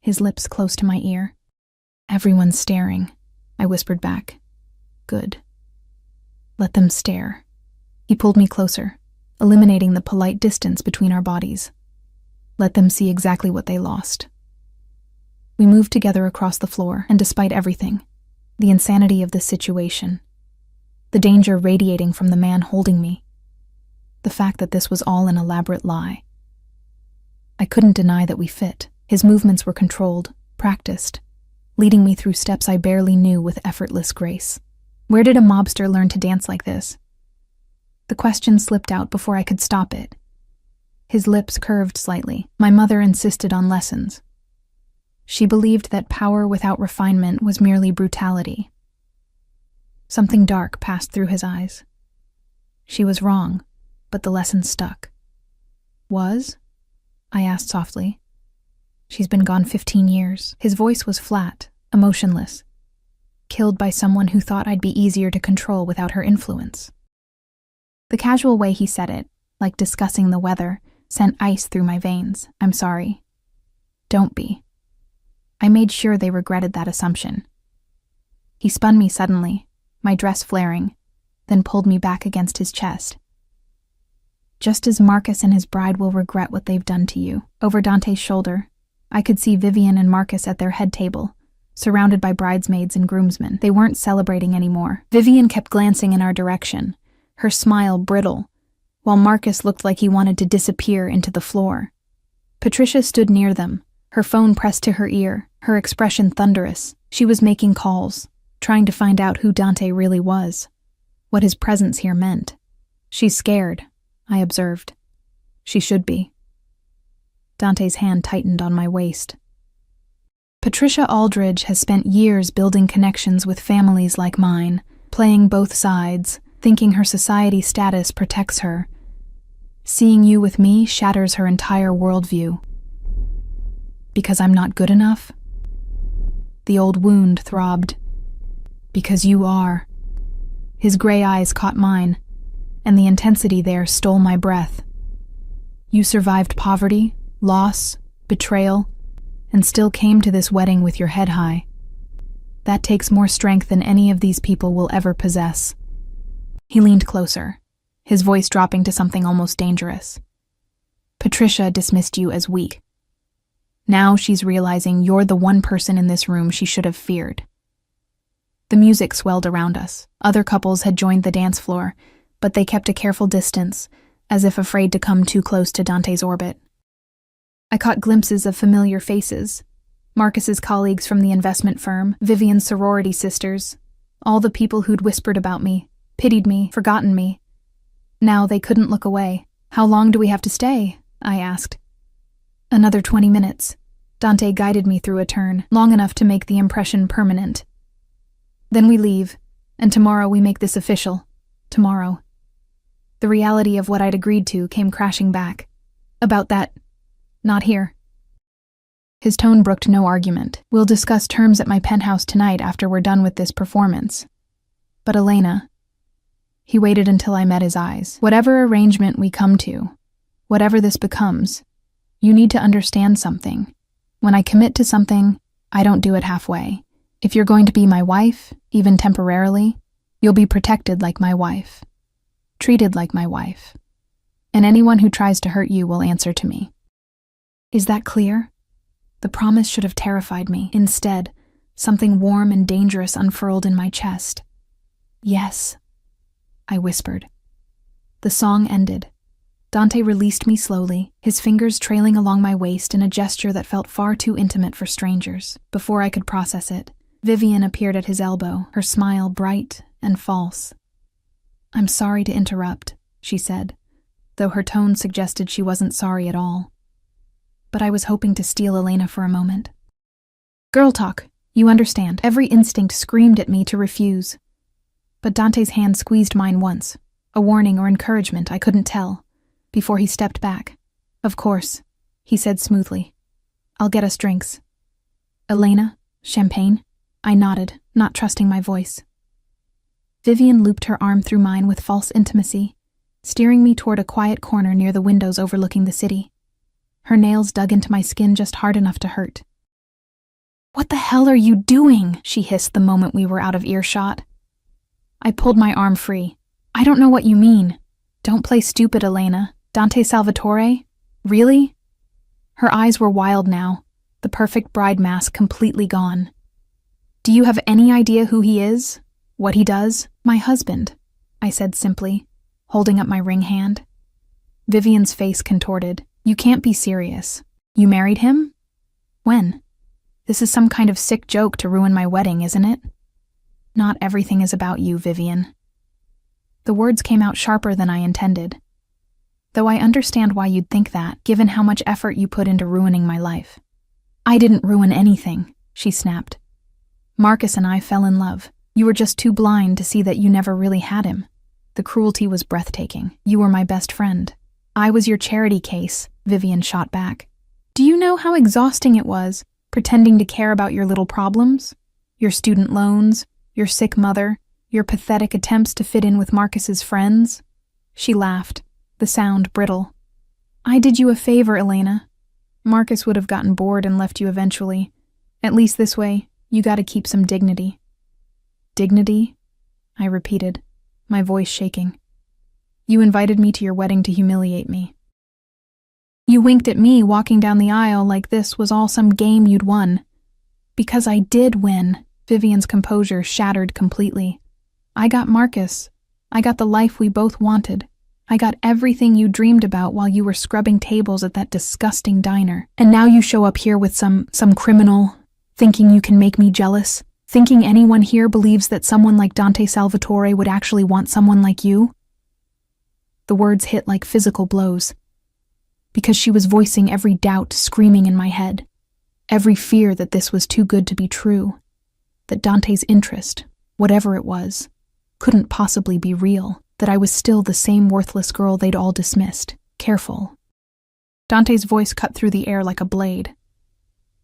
his lips close to my ear. "Everyone's staring," I whispered back. "Good. Let them stare." He pulled me closer, eliminating the polite distance between our bodies. "Let them see exactly what they lost." We moved together across the floor, and despite everything, the insanity of this situation, the danger radiating from the man holding me, the fact that this was all an elaborate lie, I couldn't deny that we fit. His movements were controlled, practiced, leading me through steps I barely knew with effortless grace. Where did a mobster learn to dance like this? The question slipped out before I could stop it. His lips curved slightly. My mother insisted on lessons. She believed that power without refinement was merely brutality. Something dark passed through his eyes. She was wrong, but the lesson stuck. "Was?" I asked softly. "She's been gone 15 years. His voice was flat, emotionless. "Killed by someone who thought I'd be easier to control without her influence." The casual way he said it, like discussing the weather, sent ice through my veins. "I'm sorry." "Don't be." I made sure they regretted that assumption. He spun me suddenly, my dress flaring, then pulled me back against his chest. "Just as Marcus and his bride will regret what they've done to you." Over Dante's shoulder, I could see Vivian and Marcus at their head table, surrounded by bridesmaids and groomsmen. They weren't celebrating anymore. Vivian kept glancing in our direction, her smile brittle, while Marcus looked like he wanted to disappear into the floor. Patricia stood near them, her phone pressed to her ear, her expression thunderous. She was making calls, trying to find out who Dante really was, what his presence here meant. "She's scared," I observed. "She should be." Dante's hand tightened on my waist. Patricia Aldridge has spent years building connections with families like mine, playing both sides, thinking her society status protects her. Seeing you with me shatters her entire worldview. Because I'm not good enough? The old wound throbbed. Because you are. His gray eyes caught mine, and the intensity there stole my breath. You survived poverty, loss, betrayal, and still came to this wedding with your head high. That takes more strength than any of these people will ever possess. He leaned closer, his voice dropping to something almost dangerous. Patricia dismissed you as weak. Now she's realizing you're the one person in this room she should have feared. The music swelled around us. Other couples had joined the dance floor, but they kept a careful distance, as if afraid to come too close to Dante's orbit. I caught glimpses of familiar faces. Marcus's colleagues from the investment firm, Vivian's sorority sisters, all the people who'd whispered about me, pitied me, forgotten me. Now they couldn't look away. How long do we have to stay? I asked. Another 20 minutes. Dante guided me through a turn, long enough to make the impression permanent. Then we leave, and tomorrow we make this official. Tomorrow. The reality of what I'd agreed to came crashing back. About that, not here. His tone brooked no argument. We'll discuss terms at my penthouse tonight after we're done with this performance. But Elena... He waited until I met his eyes. Whatever arrangement we come to, whatever this becomes, you need to understand something. When I commit to something, I don't do it halfway. If you're going to be my wife, even temporarily, you'll be protected like my wife, treated like my wife, and anyone who tries to hurt you will answer to me. Is that clear? The promise should have terrified me. Instead, something warm and dangerous unfurled in my chest. Yes, I whispered. The song ended. Dante released me slowly, his fingers trailing along my waist in a gesture that felt far too intimate for strangers. Before I could process it, Vivian appeared at his elbow, her smile bright and false. I'm sorry to interrupt, she said, though her tone suggested she wasn't sorry at all. But I was hoping to steal Elena for a moment. Girl talk, you understand. Every instinct screamed at me to refuse. But Dante's hand squeezed mine once, a warning or encouragement, I couldn't tell, before he stepped back. Of course, he said smoothly. I'll get us drinks. Elena? Champagne? I nodded, not trusting my voice. Vivian looped her arm through mine with false intimacy, steering me toward a quiet corner near the windows overlooking the city. Her nails dug into my skin just hard enough to hurt. What the hell are you doing? She hissed the moment we were out of earshot. I pulled my arm free. I don't know what you mean. Don't play stupid, Elena. Dante Salvatore? Really? Her eyes were wild now, the perfect bride mask completely gone. Do you have any idea who he is? What he does? My husband, I said simply, holding up my ring hand. Vivian's face contorted. You can't be serious. You married him? When? This is some kind of sick joke to ruin my wedding, isn't it? Not everything is about you, Vivian. The words came out sharper than I intended. Though I understand why you'd think that, given how much effort you put into ruining my life. I didn't ruin anything, she snapped. Marcus and I fell in love. You were just too blind to see that you never really had him. The cruelty was breathtaking. You were my best friend. I was your charity case, Vivian shot back. Do you know how exhausting it was, pretending to care about your little problems? Your student loans, your sick mother, your pathetic attempts to fit in with Marcus's friends? She laughed, the sound brittle. I did you a favor, Elena. Marcus would have gotten bored and left you eventually. At least this way, you gotta keep some dignity. Dignity? I repeated, my voice shaking. You invited me to your wedding to humiliate me. You winked at me walking down the aisle like this was all some game you'd won. Because I did win. Vivian's composure shattered completely. I got Marcus. I got the life we both wanted. I got everything you dreamed about while you were scrubbing tables at that disgusting diner. And now you show up here with some criminal, thinking you can make me jealous, thinking anyone here believes that someone like Dante Salvatore would actually want someone like you? The words hit like physical blows. because she was voicing every doubt screaming in my head, every fear that this was too good to be true, that Dante's interest, whatever it was, couldn't possibly be real, that I was still the same worthless girl they'd all dismissed. Careful. Dante's voice cut through the air like a blade.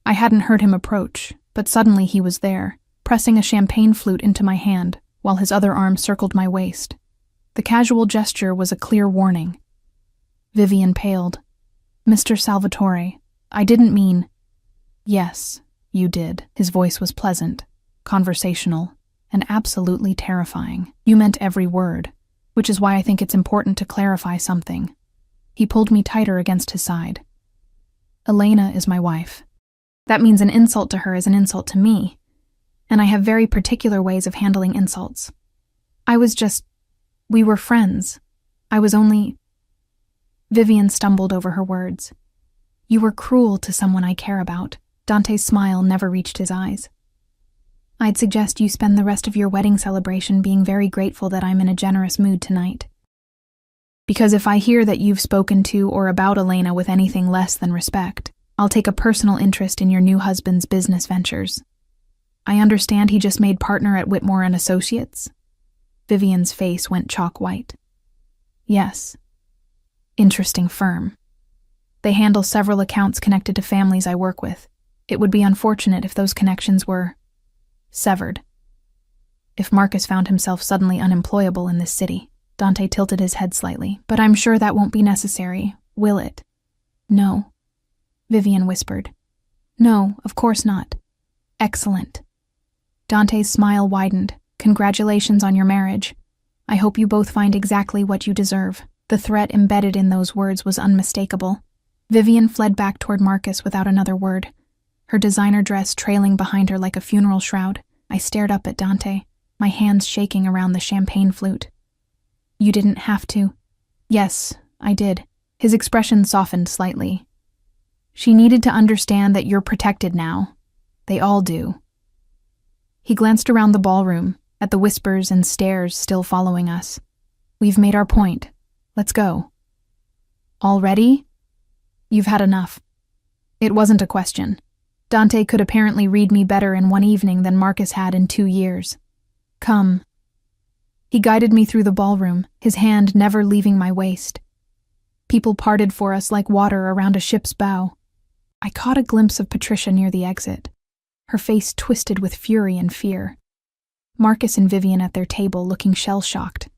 I hadn't heard him approach, but suddenly he was there, pressing a champagne flute into my hand, while his other arm circled my waist. The casual gesture was a clear warning. Vivian paled. Mr. Salvatore, I didn't mean— Yes, you did. His voice was pleasant, conversational, and absolutely terrifying. You meant every word, which is why I think it's important to clarify something. He pulled me tighter against his side. Elena is my wife. That means an insult to her is an insult to me, and I have very particular ways of handling insults. We were friends. I was only— Vivian stumbled over her words. You were cruel to someone I care about. Dante's smile never reached his eyes. I'd suggest you spend the rest of your wedding celebration being very grateful that I'm in a generous mood tonight. Because if I hear that you've spoken to or about Elena with anything less than respect, I'll take a personal interest in your new husband's business ventures. I understand he just made partner at Whitmore and Associates? Vivian's face went chalk white. Yes. Interesting firm. They handle several accounts connected to families I work with. It would be unfortunate if those connections were severed. If Marcus found himself suddenly unemployable in this city. Dante tilted his head slightly. But I'm sure that won't be necessary, will it? No. Vivian whispered. No, of course not. Excellent. Dante's smile widened. Congratulations on your marriage. I hope you both find exactly what you deserve. The threat embedded in those words was unmistakable. Vivian fled back toward Marcus without another word, her designer dress trailing behind her like a funeral shroud. I stared up at Dante, my hands shaking around the champagne flute. You didn't have to. Yes, I did. His expression softened slightly. She needed to understand that you're protected now. They all do. He glanced around the ballroom, at the whispers and stares still following us. We've made our point. Let's go. Already? You've had enough. It wasn't a question. Dante could apparently read me better in one evening than Marcus had in 2 years. Come. He guided me through the ballroom, his hand never leaving my waist. People parted for us like water around a ship's bow. I caught a glimpse of Patricia near the exit, her face twisted with fury and fear. Marcus and Vivian at their table looking shell-shocked,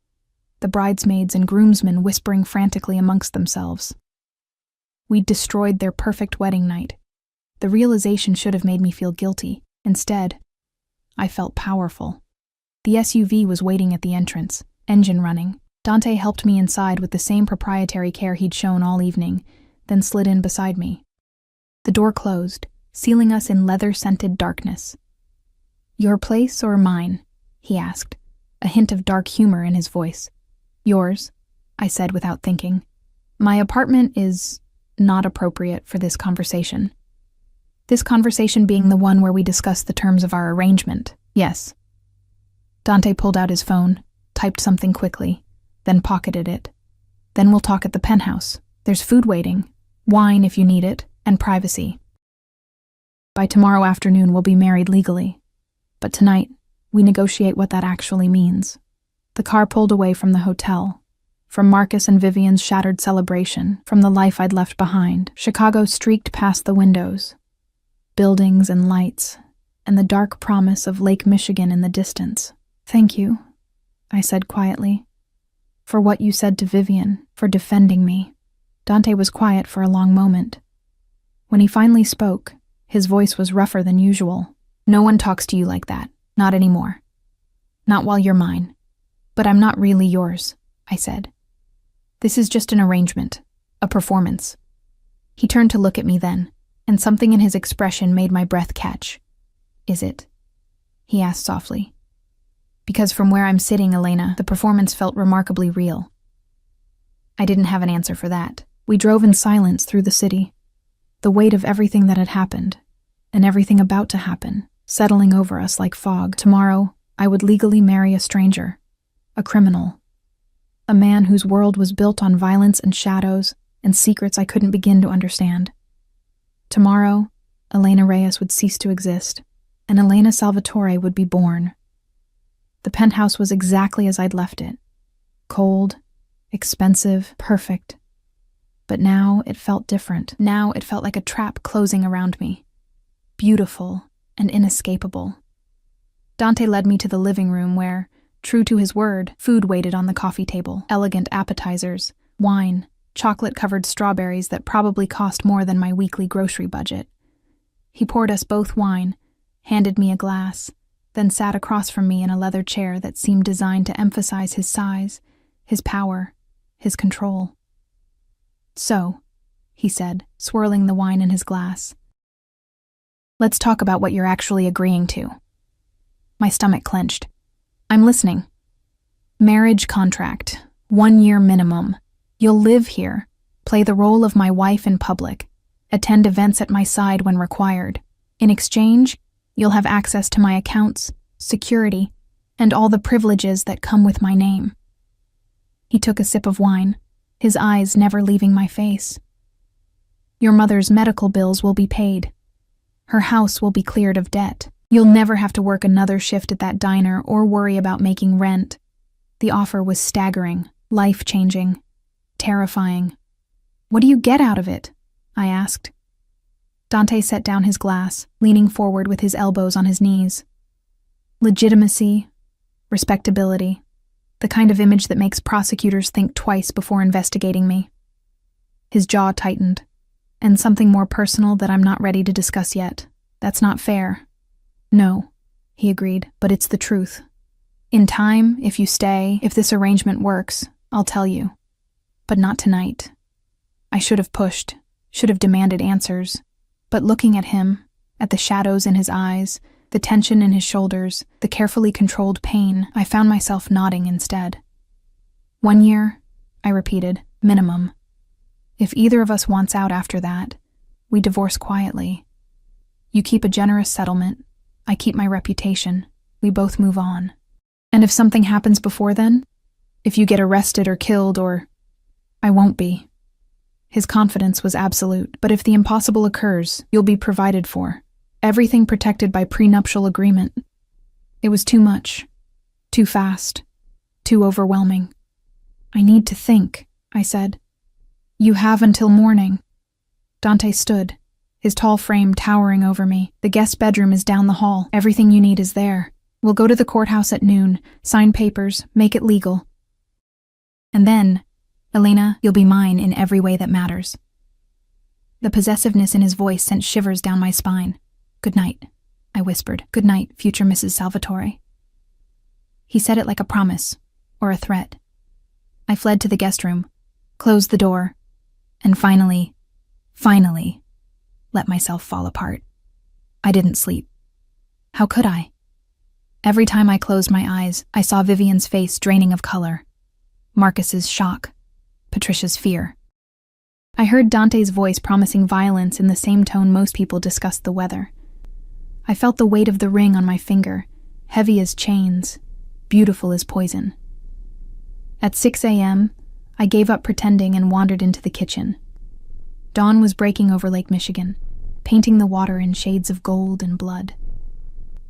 the bridesmaids and groomsmen whispering frantically amongst themselves. We'd destroyed their perfect wedding night. The realization should have made me feel guilty. Instead, I felt powerful. The SUV was waiting at the entrance, engine running. Dante helped me inside with the same proprietary care he'd shown all evening, then slid in beside me. The door closed, sealing us in leather-scented darkness. Your place or mine? He asked, a hint of dark humor in his voice. Yours, I said without thinking. My apartment is not appropriate for this conversation. This conversation being the one where we discuss the terms of our arrangement, yes. Dante pulled out his phone, typed something quickly, then pocketed it. Then we'll talk at the penthouse. There's food waiting, wine if you need it, and privacy. By tomorrow afternoon we'll be married legally. But tonight, we negotiate what that actually means. The car pulled away from the hotel, from Marcus and Vivian's shattered celebration, from the life I'd left behind. Chicago streaked past the windows, buildings and lights, and the dark promise of Lake Michigan in the distance. Thank you, I said quietly, for what you said to Vivian, for defending me. Dante was quiet for a long moment. When he finally spoke, his voice was rougher than usual. No one talks to you like that, not anymore. Not while you're mine. But I'm not really yours, I said. This is just an arrangement, a performance. He turned to look at me then, and something in his expression made my breath catch. Is it? He asked softly. Because from where I'm sitting, Elena, the performance felt remarkably real. I didn't have an answer for that. We drove in silence through the city, the weight of everything that had happened, and everything about to happen, settling over us like fog. Tomorrow, I would legally marry a stranger, a criminal, a man whose world was built on violence and shadows and secrets I couldn't begin to understand. Tomorrow, Elena Reyes would cease to exist, and Elena Salvatore would be born. The penthouse was exactly as I'd left it. Cold, expensive, perfect. But now it felt different. Now it felt like a trap closing around me. Beautiful and inescapable. Dante led me to the living room where, true to his word, food waited on the coffee table. Elegant appetizers, wine, chocolate-covered strawberries that probably cost more than my weekly grocery budget. He poured us both wine, handed me a glass, then sat across from me in a leather chair that seemed designed to emphasize his size, his power, his control. "So," he said, swirling the wine in his glass, "let's talk about what you're actually agreeing to." My stomach clenched. "I'm listening." "Marriage contract, 1 year minimum. You'll live here, play the role of my wife in public, attend events at my side when required. In exchange, you'll have access to my accounts, security, and all the privileges that come with my name." He took a sip of wine, his eyes never leaving my face. "Your mother's medical bills will be paid. Her house will be cleared of debt. You'll never have to work another shift at that diner or worry about making rent." The offer was staggering, life-changing, terrifying. "What do you get out of it?" I asked. Dante set down his glass, leaning forward with his elbows on his knees. "Legitimacy, respectability, the kind of image that makes prosecutors think twice before investigating me." His jaw tightened. "And something more personal that I'm not ready to discuss yet. That's not fair." "No," he agreed, "but it's the truth. In time, if you stay, if this arrangement works, I'll tell you. But not tonight." I should have pushed, should have demanded answers. But looking at him, at the shadows in his eyes, the tension in his shoulders, the carefully controlled pain, I found myself nodding instead. 1 year, I repeated, minimum. If either of us wants out after that, we divorce quietly. You keep a generous settlement, I keep my reputation, we both move on. And if something happens before then? If you get arrested or killed or... I won't be. His confidence was absolute, but if the impossible occurs, you'll be provided for. Everything protected by prenuptial agreement. It was too much. Too fast. Too overwhelming. I need to think, I said. You have until morning. Dante stood, his tall frame towering over me. The guest bedroom is down the hall. Everything you need is there. We'll go to the courthouse at noon, sign papers, make it legal. And then, Elena, you'll be mine in every way that matters. The possessiveness in his voice sent shivers down my spine. Good night, I whispered. Good night, future Mrs. Salvatore. He said it like a promise, or a threat. I fled to the guest room, closed the door, and finally, let myself fall apart. I didn't sleep. How could I? Every time I closed my eyes, I saw Vivian's face draining of color, Marcus's shock, Patricia's fear. I heard Dante's voice promising violence in the same tone most people discussed the weather. I felt the weight of the ring on my finger, heavy as chains, beautiful as poison. At 6 a.m., I gave up pretending and wandered into the kitchen. Dawn was breaking over Lake Michigan, painting the water in shades of gold and blood.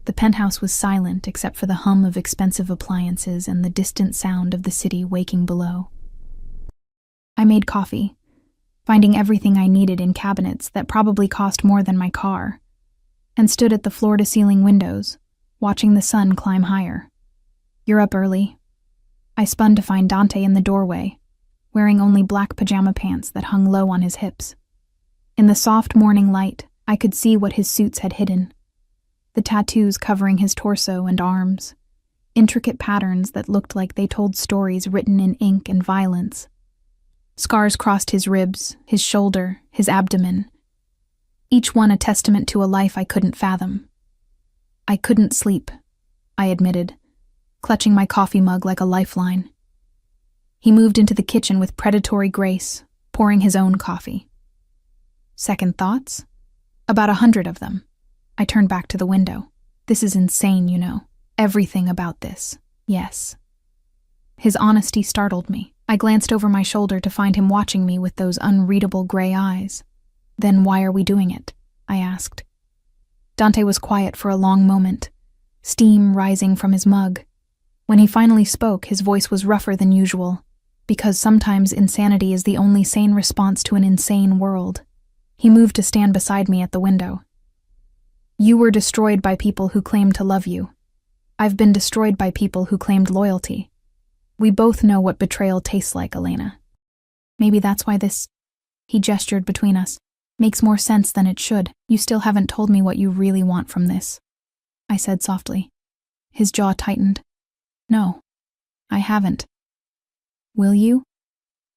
The penthouse was silent except for the hum of expensive appliances and the distant sound of the city waking below. I made coffee, finding everything I needed in cabinets that probably cost more than my car, and stood at the floor-to-ceiling windows, watching the sun climb higher. You're up early. I spun to find Dante in the doorway, wearing only black pajama pants that hung low on his hips. In the soft morning light, I could see what his suits had hidden. The tattoos covering his torso and arms, intricate patterns that looked like they told stories written in ink and violence. Scars crossed his ribs, his shoulder, his abdomen, each one a testament to a life I couldn't fathom. I couldn't sleep, I admitted, clutching my coffee mug like a lifeline. He moved into the kitchen with predatory grace, pouring his own coffee. Second thoughts? About 100 of them. I turned back to the window. This is insane, you know. Everything about this. Yes. His honesty startled me. I glanced over my shoulder to find him watching me with those unreadable gray eyes. "Then why are we doing it?" I asked. Dante was quiet for a long moment, steam rising from his mug. When he finally spoke, his voice was rougher than usual, because sometimes insanity is the only sane response to an insane world. He moved to stand beside me at the window. "You were destroyed by people who claimed to love you. I've been destroyed by people who claimed loyalty. We both know what betrayal tastes like, Elena. Maybe that's why this," he gestured between us, "makes more sense than it should. You still haven't told me what you really want from this," I said softly. His jaw tightened. "No, I haven't." "Will you?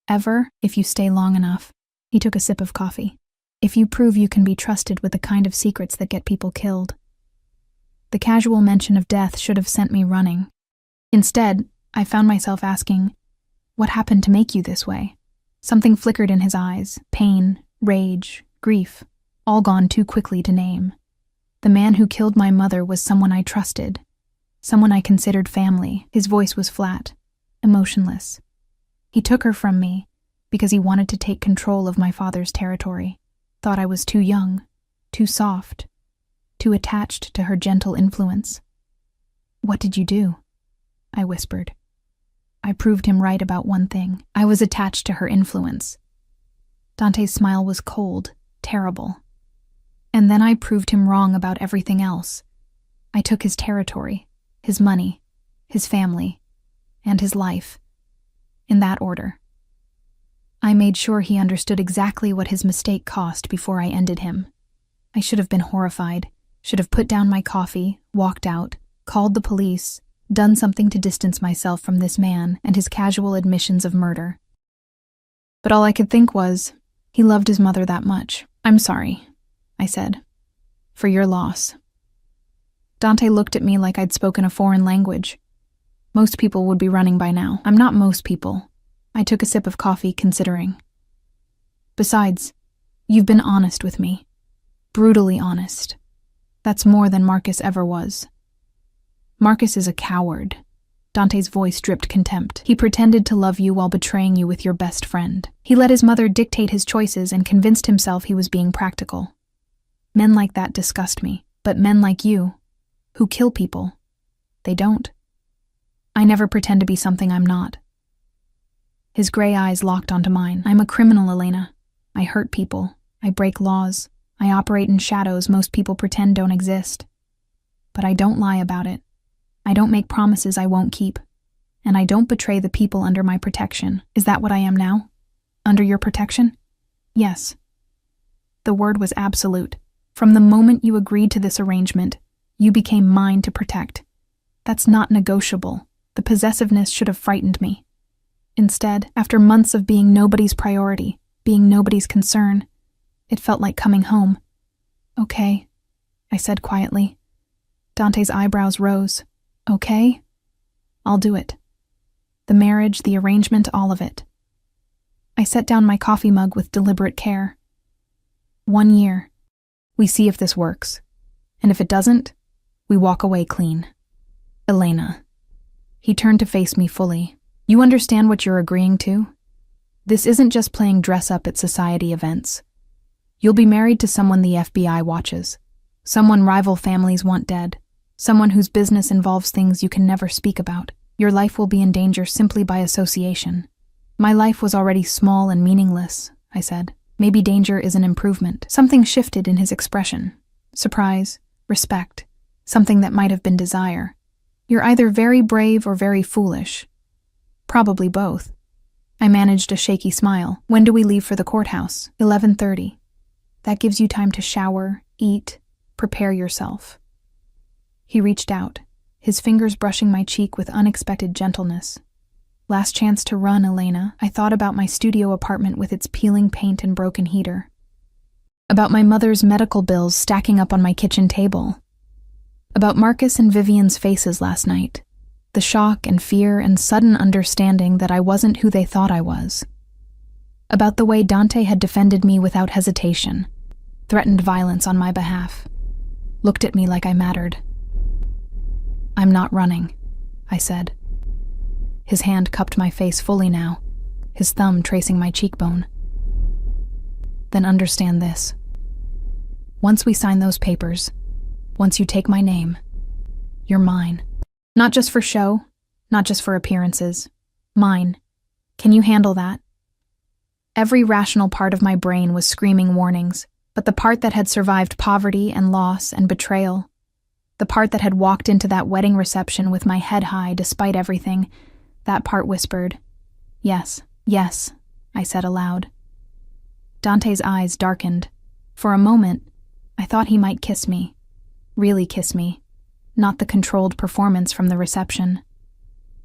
Ever, if you stay long enough?" He took a sip of coffee. "If you prove you can be trusted with the kind of secrets that get people killed." The casual mention of death should have sent me running. Instead, I found myself asking, "What happened to make you this way?" Something flickered in his eyes, pain, rage, grief, all gone too quickly to name. The man who killed my mother was someone I trusted, someone I considered family. His voice was flat, emotionless. He took her from me because he wanted to take control of my father's territory, thought I was too young, too soft, too attached to her gentle influence. "What did you do?" I whispered. I proved him right about one thing. I was attached to her influence. Dante's smile was cold, terrible. And then I proved him wrong about everything else. I took his territory, his money, his family, and his life. In that order. I made sure he understood exactly what his mistake cost before I ended him. I should have been horrified, should have put down my coffee, walked out, called the police, done something to distance myself from this man and his casual admissions of murder. But all I could think was, he loved his mother that much. "I'm sorry," I said, "for your loss." Dante looked at me like I'd spoken a foreign language. Most people would be running by now. I'm not most people. I took a sip of coffee, considering. Besides, you've been honest with me. Brutally honest. That's more than Marcus ever was. Marcus is a coward. Dante's voice dripped contempt. He pretended to love you while betraying you with your best friend. He let his mother dictate his choices and convinced himself he was being practical. Men like that disgust me, but men like you, who kill people, they don't. I never pretend to be something I'm not. His gray eyes locked onto mine. I'm a criminal, Elena. I hurt people. I break laws. I operate in shadows most people pretend don't exist. But I don't lie about it. I don't make promises I won't keep. And I don't betray the people under my protection. Is that what I am now? Under your protection? Yes. The word was absolute. From the moment you agreed to this arrangement, you became mine to protect. That's not negotiable. The possessiveness should have frightened me. Instead, after months of being nobody's priority, being nobody's concern, it felt like coming home. "Okay," I said quietly. Dante's eyebrows rose. "Okay? I'll do it. The marriage, the arrangement, all of it." I set down my coffee mug with deliberate care. 1 year. We see if this works. And if it doesn't, we walk away clean. Elena. He turned to face me fully. "You understand what you're agreeing to? This isn't just playing dress-up at society events. You'll be married to someone the FBI watches, someone rival families want dead, someone whose business involves things you can never speak about. Your life will be in danger simply by association." "My life was already small and meaningless," I said. "Maybe danger is an improvement." Something shifted in his expression. Surprise, respect, something that might have been desire. "You're either very brave or very foolish." "Probably both." I managed a shaky smile. "When do we leave for the courthouse?" 11:30. "That gives you time to shower, eat, prepare yourself." He reached out, his fingers brushing my cheek with unexpected gentleness. "Last chance to run, Elena." I thought about my studio apartment with its peeling paint and broken heater. About my mother's medical bills stacking up on my kitchen table. About Marcus and Vivian's faces last night. The shock and fear and sudden understanding that I wasn't who they thought I was. About the way Dante had defended me without hesitation, threatened violence on my behalf, looked at me like I mattered. "I'm not running," I said. His hand cupped my face fully now, his thumb tracing my cheekbone. Then understand this. Once we sign those papers, once you take my name, you're mine. Not just for show, not just for appearances. Mine. Can you handle that? Every rational part of my brain was screaming warnings, but the part that had survived poverty and loss and betrayal, the part that had walked into that wedding reception with my head high despite everything, that part whispered, "Yes, yes," I said aloud. Dante's eyes darkened. For a moment, I thought he might kiss me. Really kiss me. Not the controlled performance from the reception.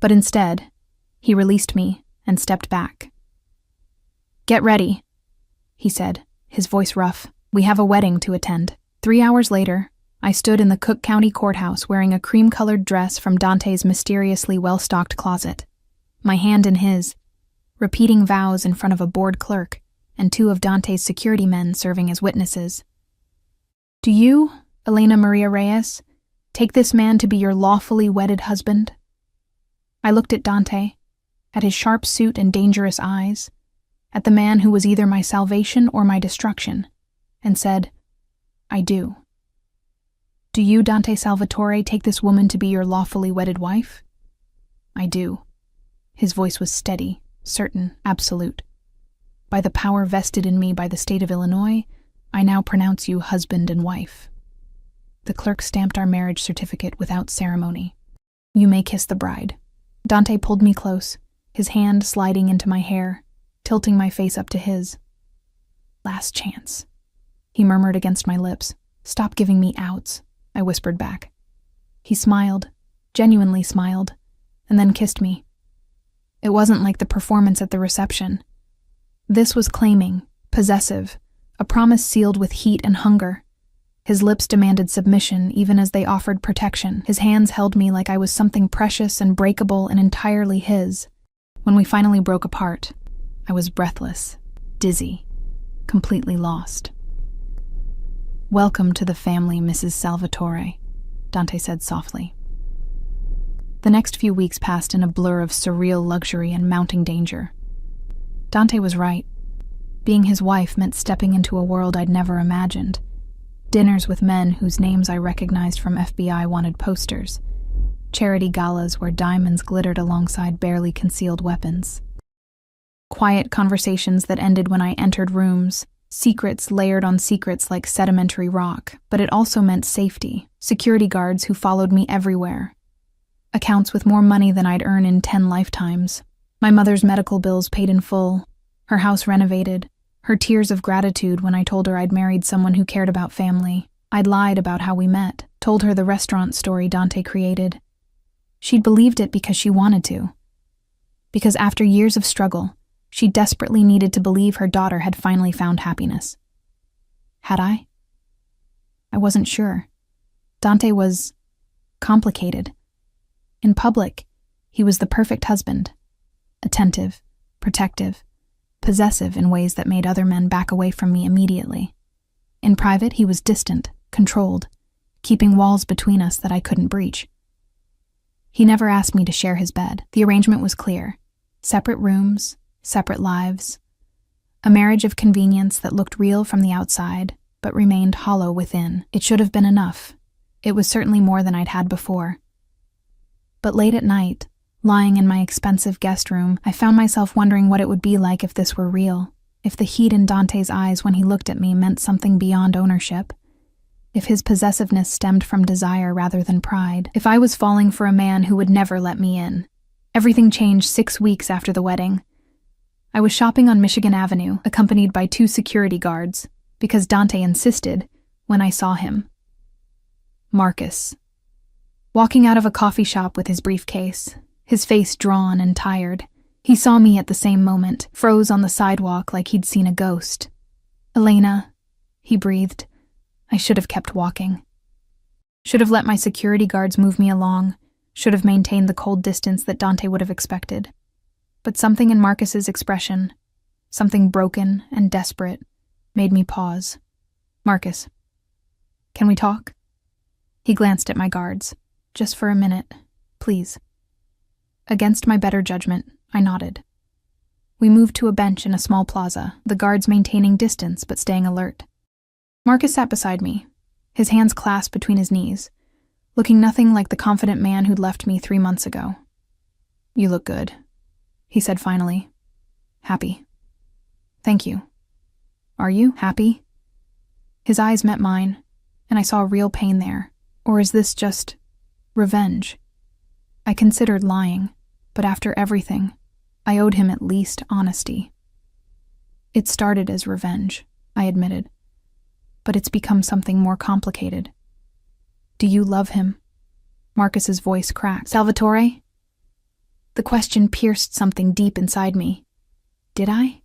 But instead, he released me and stepped back. "Get ready," he said, his voice rough. "We have a wedding to attend." 3 hours later, I stood in the Cook County Courthouse wearing a cream-colored dress from Dante's mysteriously well-stocked closet, my hand in his, repeating vows in front of a bored clerk and 2 of Dante's security men serving as witnesses. "Do you, Elena Maria Reyes, take this man to be your lawfully wedded husband?" I looked at Dante, at his sharp suit and dangerous eyes, at the man who was either my salvation or my destruction, and said, "I do." "Do you, Dante Salvatore, take this woman to be your lawfully wedded wife?" "I do." His voice was steady, certain, absolute. "By the power vested in me by the state of Illinois, I now pronounce you husband and wife." The clerk stamped our marriage certificate without ceremony. "You may kiss the bride." Dante pulled me close, his hand sliding into my hair, tilting my face up to his. "Last chance," he murmured against my lips. "Stop giving me outs," I whispered back. He smiled, genuinely smiled, and then kissed me. It wasn't like the performance at the reception. This was claiming, possessive, a promise sealed with heat and hunger. His lips demanded submission even as they offered protection. His hands held me like I was something precious and breakable and entirely his. When we finally broke apart, I was breathless, dizzy, completely lost. "Welcome to the family, Mrs. Salvatore," Dante said softly. The next few weeks passed in a blur of surreal luxury and mounting danger. Dante was right. Being his wife meant stepping into a world I'd never imagined. Dinners with men whose names I recognized from FBI wanted posters. Charity galas where diamonds glittered alongside barely concealed weapons. Quiet conversations that ended when I entered rooms, secrets layered on secrets like sedimentary rock, but it also meant safety, security guards who followed me everywhere. Accounts with more money than I'd earn in 10 lifetimes. My mother's medical bills paid in full, her house renovated, her tears of gratitude when I told her I'd married someone who cared about family. I'd lied about how we met, told her the restaurant story Dante created. She'd believed it because she wanted to. Because after years of struggle, she desperately needed to believe her daughter had finally found happiness. Had I? I wasn't sure. Dante was complicated. In public, he was the perfect husband. Attentive, protective, possessive in ways that made other men back away from me immediately. In private, he was distant, controlled, keeping walls between us that I couldn't breach. He never asked me to share his bed. The arrangement was clear. Separate rooms, separate lives. A marriage of convenience that looked real from the outside, but remained hollow within. It should have been enough. It was certainly more than I'd had before. But late at night, lying in my expensive guest room, I found myself wondering what it would be like if this were real, if the heat in Dante's eyes when he looked at me meant something beyond ownership, if his possessiveness stemmed from desire rather than pride, if I was falling for a man who would never let me in. Everything changed 6 weeks after the wedding. I was shopping on Michigan Avenue, accompanied by 2 security guards, because Dante insisted, when I saw him. Marcus. Walking out of a coffee shop with his briefcase, his face drawn and tired, he saw me at the same moment, froze on the sidewalk like he'd seen a ghost. "Elena," he breathed. I should have kept walking. Should have let my security guards move me along, should have maintained the cold distance that Dante would have expected. But something in Marcus's expression, something broken and desperate, made me pause. "Marcus, can we talk?" He glanced at my guards. "Just for a minute, please." Against my better judgment, I nodded. We moved to a bench in a small plaza, the guards maintaining distance but staying alert. Marcus sat beside me, his hands clasped between his knees, looking nothing like the confident man who'd left me 3 months ago. "You look good," he said finally. "Happy." "Thank you. Are you happy?" His eyes met mine, and I saw real pain there. Or is this just revenge? I considered lying, but after everything, I owed him at least honesty. "It started as revenge," I admitted, "but it's become something more complicated." "Do you love him?" Marcus's voice cracked. "Salvatore?" The question pierced something deep inside me. Did I?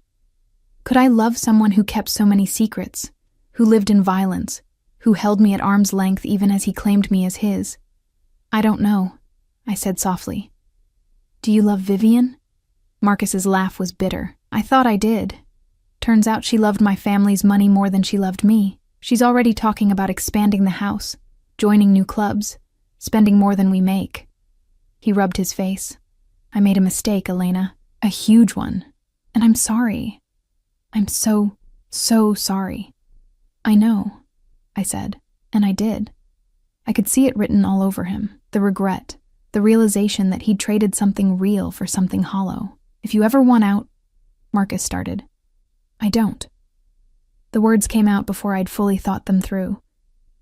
Could I love someone who kept so many secrets, who lived in violence, who held me at arm's length even as he claimed me as his? "I don't know," I said softly. "Do you love Vivian?" Marcus's laugh was bitter. "I thought I did. Turns out she loved my family's money more than she loved me. She's already talking about expanding the house, joining new clubs, spending more than we make." He rubbed his face. "I made a mistake, Elena. A huge one. And I'm sorry. I'm so sorry." "I know," I said, and I did. I could see it written all over him, the regret, the realization that he'd traded something real for something hollow. "If you ever want out," Marcus started. "I don't." The words came out before I'd fully thought them through,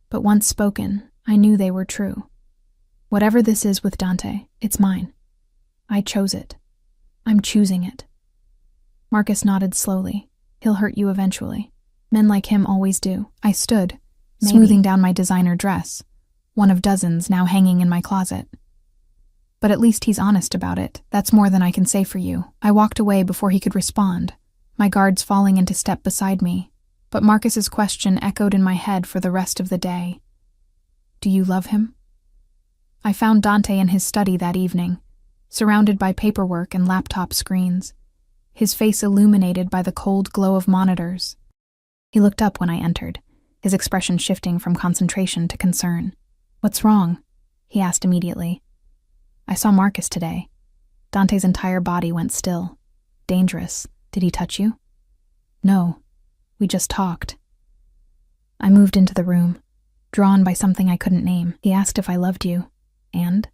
but once spoken, I knew they were true. Whatever this is with Dante, it's mine. I chose it. I'm choosing it. Marcus nodded slowly. "He'll hurt you eventually. Men like him always do." I stood, smoothing down my designer dress, one of dozens now hanging in my closet. "But at least he's honest about it. That's more than I can say for you." I walked away before he could respond, my guards falling into step beside me, but Marcus's question echoed in my head for the rest of the day. "Do you love him?" I found Dante in his study that evening, surrounded by paperwork and laptop screens, his face illuminated by the cold glow of monitors. He looked up when I entered, his expression shifting from concentration to concern. "What's wrong?" he asked immediately. "I saw Marcus today." Dante's entire body went still. "Dangerous. Did he touch you?" "No. We just talked." I moved into the room, drawn by something I couldn't name. "He asked if I loved you. And?"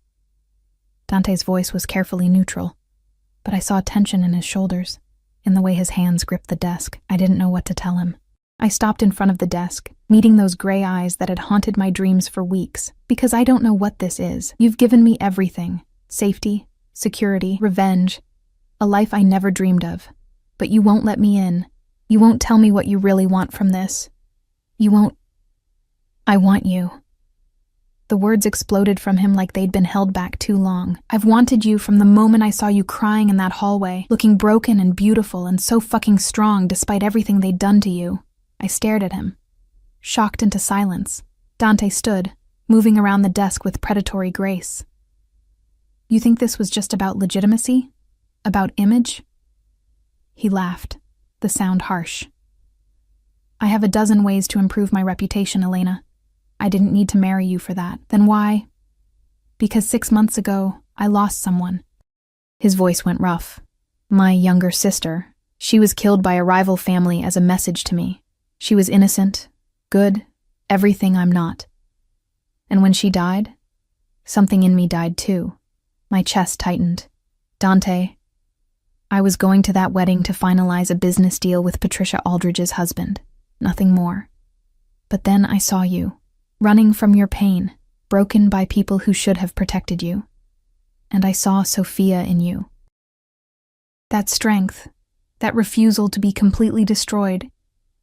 Dante's voice was carefully neutral, but I saw tension in his shoulders, in the way his hands gripped the desk. I didn't know what to tell him. I stopped in front of the desk, meeting those gray eyes that had haunted my dreams for weeks. "Because I don't know what this is. You've given me everything. Safety, security, revenge, a life I never dreamed of. But you won't let me in. You won't tell me what you really want from this. You won't. I want you." The words exploded from him like they'd been held back too long. "I've wanted you from the moment I saw you crying in that hallway, looking broken and beautiful and so fucking strong despite everything they'd done to you." I stared at him, shocked into silence. Dante stood, moving around the desk with predatory grace. "You think this was just about legitimacy? About image?" He laughed, the sound harsh. "I have a dozen ways to improve my reputation, Elena. I didn't need to marry you for that. Then why?" "Because 6 months ago, I lost someone." His voice went rough. "My younger sister. She was killed by a rival family as a message to me. She was innocent, good, everything I'm not. And when she died, something in me died too." My chest tightened. "Dante, I was going to that wedding to finalize a business deal with Patricia Aldridge's husband. Nothing more. But then I saw you, running from your pain, broken by people who should have protected you. And I saw Sophia in you. That strength, that refusal to be completely destroyed,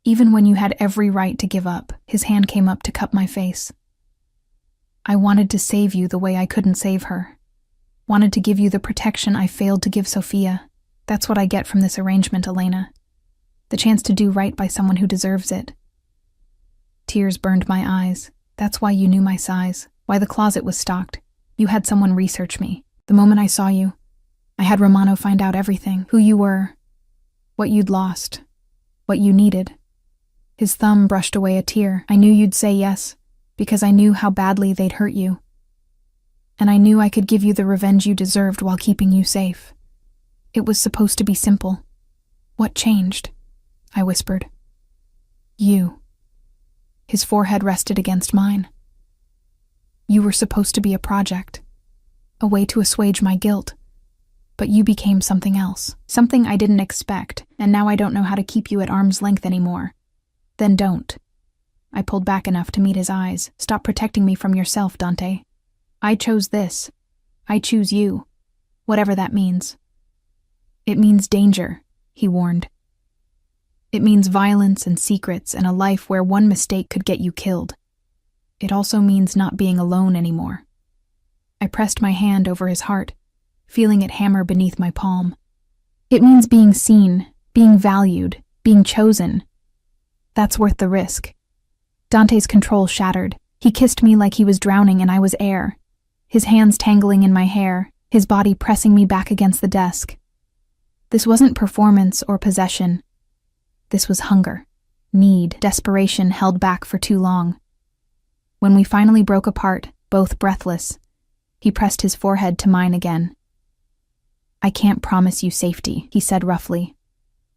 even when you had every right to give up." His hand came up to cup my face. "I wanted to save you the way I couldn't save her. Wanted to give you the protection I failed to give Sophia. That's what I get from this arrangement, Elena. The chance to do right by someone who deserves it." Tears burned my eyes. "That's why you knew my size, why the closet was stocked. You had someone research me. The moment I saw you, I had Romano find out everything, who you were, what you'd lost, what you needed." His thumb brushed away a tear. "I knew you'd say yes, because I knew how badly they'd hurt you. And I knew I could give you the revenge you deserved while keeping you safe. It was supposed to be simple. "What changed?" I whispered. "You." His forehead rested against mine. "You were supposed to be a project, a way to assuage my guilt. But you became something else, something I didn't expect, and now I don't know how to keep you at arm's length anymore." "Then don't." I pulled back enough to meet his eyes. "Stop protecting me from yourself, Dante. I chose this. I choose you. Whatever that means." "It means danger," he warned. "It means violence and secrets and a life where one mistake could get you killed. It also means not being alone anymore." I pressed my hand over his heart, feeling it hammer beneath my palm. "It means being seen, being valued, being chosen. That's worth the risk." Dante's control shattered. He kissed me like he was drowning and I was air, his hands tangling in my hair, his body pressing me back against the desk. This wasn't performance or possession. This was hunger, need, desperation held back for too long. When we finally broke apart, both breathless, he pressed his forehead to mine again. "I can't promise you safety," he said roughly.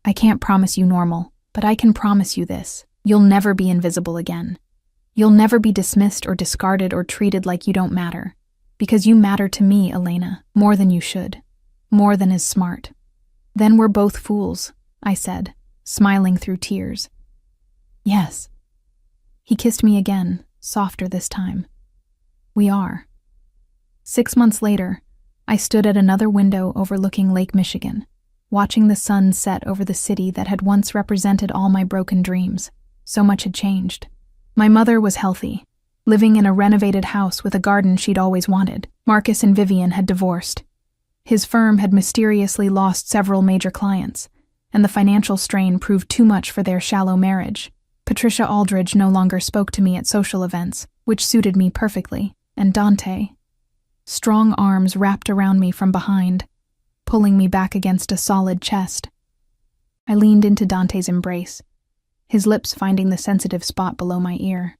"I can't promise you normal, but I can promise you this. You'll never be invisible again. You'll never be dismissed or discarded or treated like you don't matter. Because you matter to me, Elena, more than you should. More than is smart." "Then we're both fools," I said, smiling through tears. "Yes." He kissed me again, softer this time. "We are." 6 months later, I stood at another window overlooking Lake Michigan, watching the sun set over the city that had once represented all my broken dreams. So much had changed. My mother was healthy, living in a renovated house with a garden she'd always wanted. Marcus and Vivian had divorced. His firm had mysteriously lost several major clients, and the financial strain proved too much for their shallow marriage. Patricia Aldridge no longer spoke to me at social events, which suited me perfectly, and Dante. Strong arms wrapped around me from behind, pulling me back against a solid chest. I leaned into Dante's embrace, his lips finding the sensitive spot below my ear.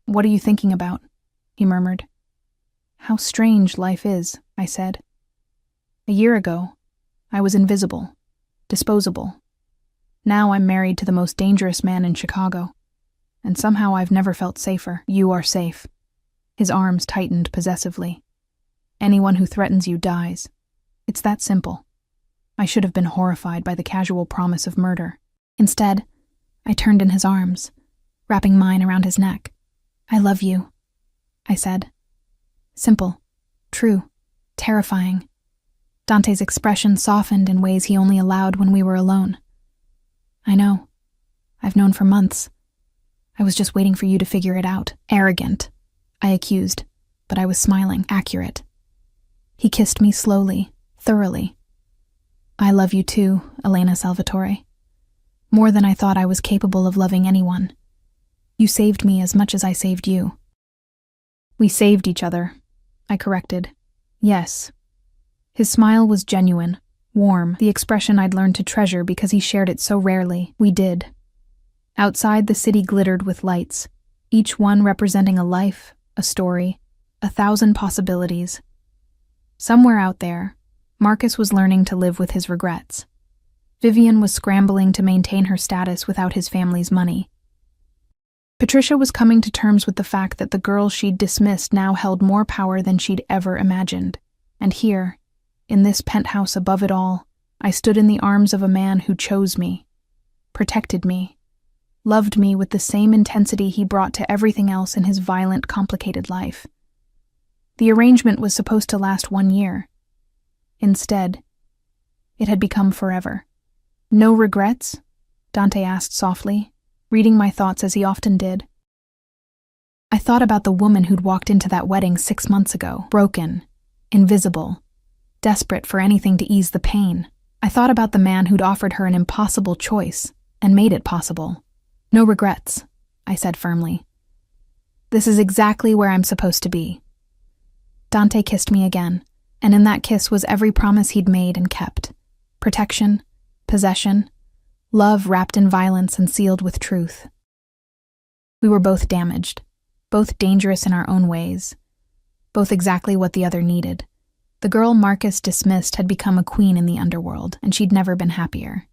"What are you thinking about?" he murmured. "How strange life is," I said. "A year ago, I was invisible, disposable. Now I'm married to the most dangerous man in Chicago, and somehow I've never felt safer." "You are safe." His arms tightened possessively. "Anyone who threatens you dies. It's that simple." I should have been horrified by the casual promise of murder. Instead, I turned in his arms, wrapping mine around his neck. "I love you," I said. Simple, true, terrifying. Dante's expression softened in ways he only allowed when we were alone. "I know. I've known for months. I was just waiting for you to figure it out." "Arrogant," I accused, but I was smiling. "Accurate." He kissed me slowly, thoroughly. "I love you too, Elena Salvatore. More than I thought I was capable of loving anyone. You saved me as much as I saved you." "We saved each other," I corrected. "Yes." His smile was genuine, warm, the expression I'd learned to treasure because he shared it so rarely. We did. Outside, the city glittered with lights, each one representing a life, a story, 1,000 possibilities. Somewhere out there, Marcus was learning to live with his regrets. Vivian was scrambling to maintain her status without his family's money. Patricia was coming to terms with the fact that the girl she'd dismissed now held more power than she'd ever imagined. And here, in this penthouse above it all, I stood in the arms of a man who chose me, protected me, loved me with the same intensity he brought to everything else in his violent, complicated life. The arrangement was supposed to last 1 year. Instead, it had become forever. "No regrets?" Dante asked softly, reading my thoughts as he often did. I thought about the woman who'd walked into that wedding 6 months ago, broken, invisible, desperate for anything to ease the pain. I thought about the man who'd offered her an impossible choice and made it possible. "No regrets," I said firmly. "This is exactly where I'm supposed to be." Dante kissed me again, and in that kiss was every promise he'd made and kept. Protection, possession, love wrapped in violence and sealed with truth. We were both damaged, both dangerous in our own ways, both exactly what the other needed. The girl Marcus dismissed had become a queen in the underworld, and she'd never been happier.